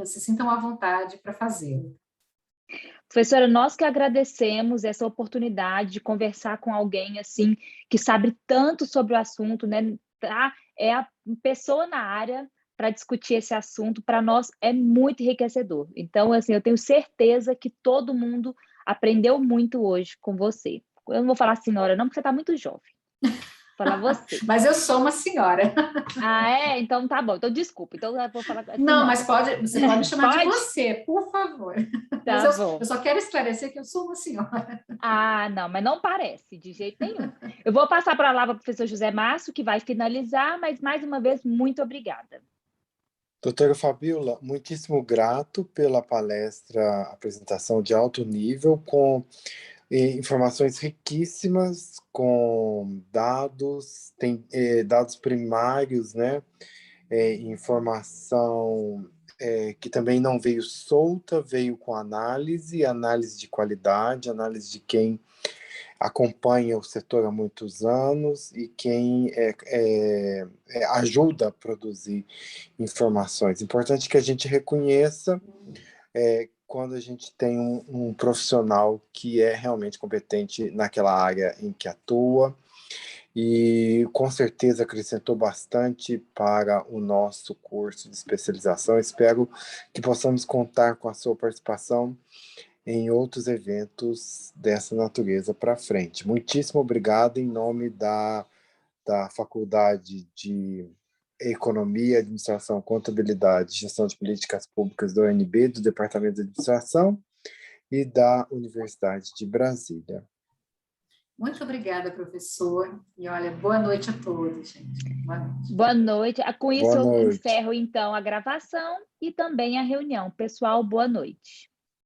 se sintam à vontade para fazê-lo. Professora, nós que agradecemos essa oportunidade de conversar com alguém assim que sabe tanto sobre o assunto, né? É a pessoa na área para discutir esse assunto, para nós é muito enriquecedor. Então, assim, eu tenho certeza que todo mundo aprendeu muito hoje com você. Eu não vou falar senhora, não, porque você está muito jovem. Vou falar você. Mas eu sou uma senhora. Então tá bom. Então, desculpa. Então, eu vou falar senhora. Não, mas você pode me chamar de você, por favor. Tá Mas bom. eu só quero esclarecer que eu sou uma senhora. Não, mas não parece, de jeito nenhum. Eu vou passar para lá para o professor José Márcio, que vai finalizar, mas, mais uma vez, muito obrigada. Doutora Fabíola, muitíssimo grato pela palestra, apresentação de alto nível, com informações riquíssimas, com dados, tem dados primários, né? Informação que também não veio solta, veio com análise de qualidade, análise de quem acompanha o setor há muitos anos e quem ajuda a produzir informações. Importante que a gente reconheça quando a gente tem um profissional que é realmente competente naquela área em que atua, e com certeza acrescentou bastante para o nosso curso de especialização. Espero que possamos contar com a sua participação em outros eventos dessa natureza para frente. Muitíssimo obrigado em nome da Faculdade de Economia, Administração, Contabilidade e Gestão de Políticas Públicas da UNB, do Departamento de Administração e da Universidade de Brasília. Muito obrigada, professor. E olha, boa noite a todos, gente. Boa noite. Boa noite. Com isso, eu encerro, então, a gravação e também a reunião. Pessoal, boa noite.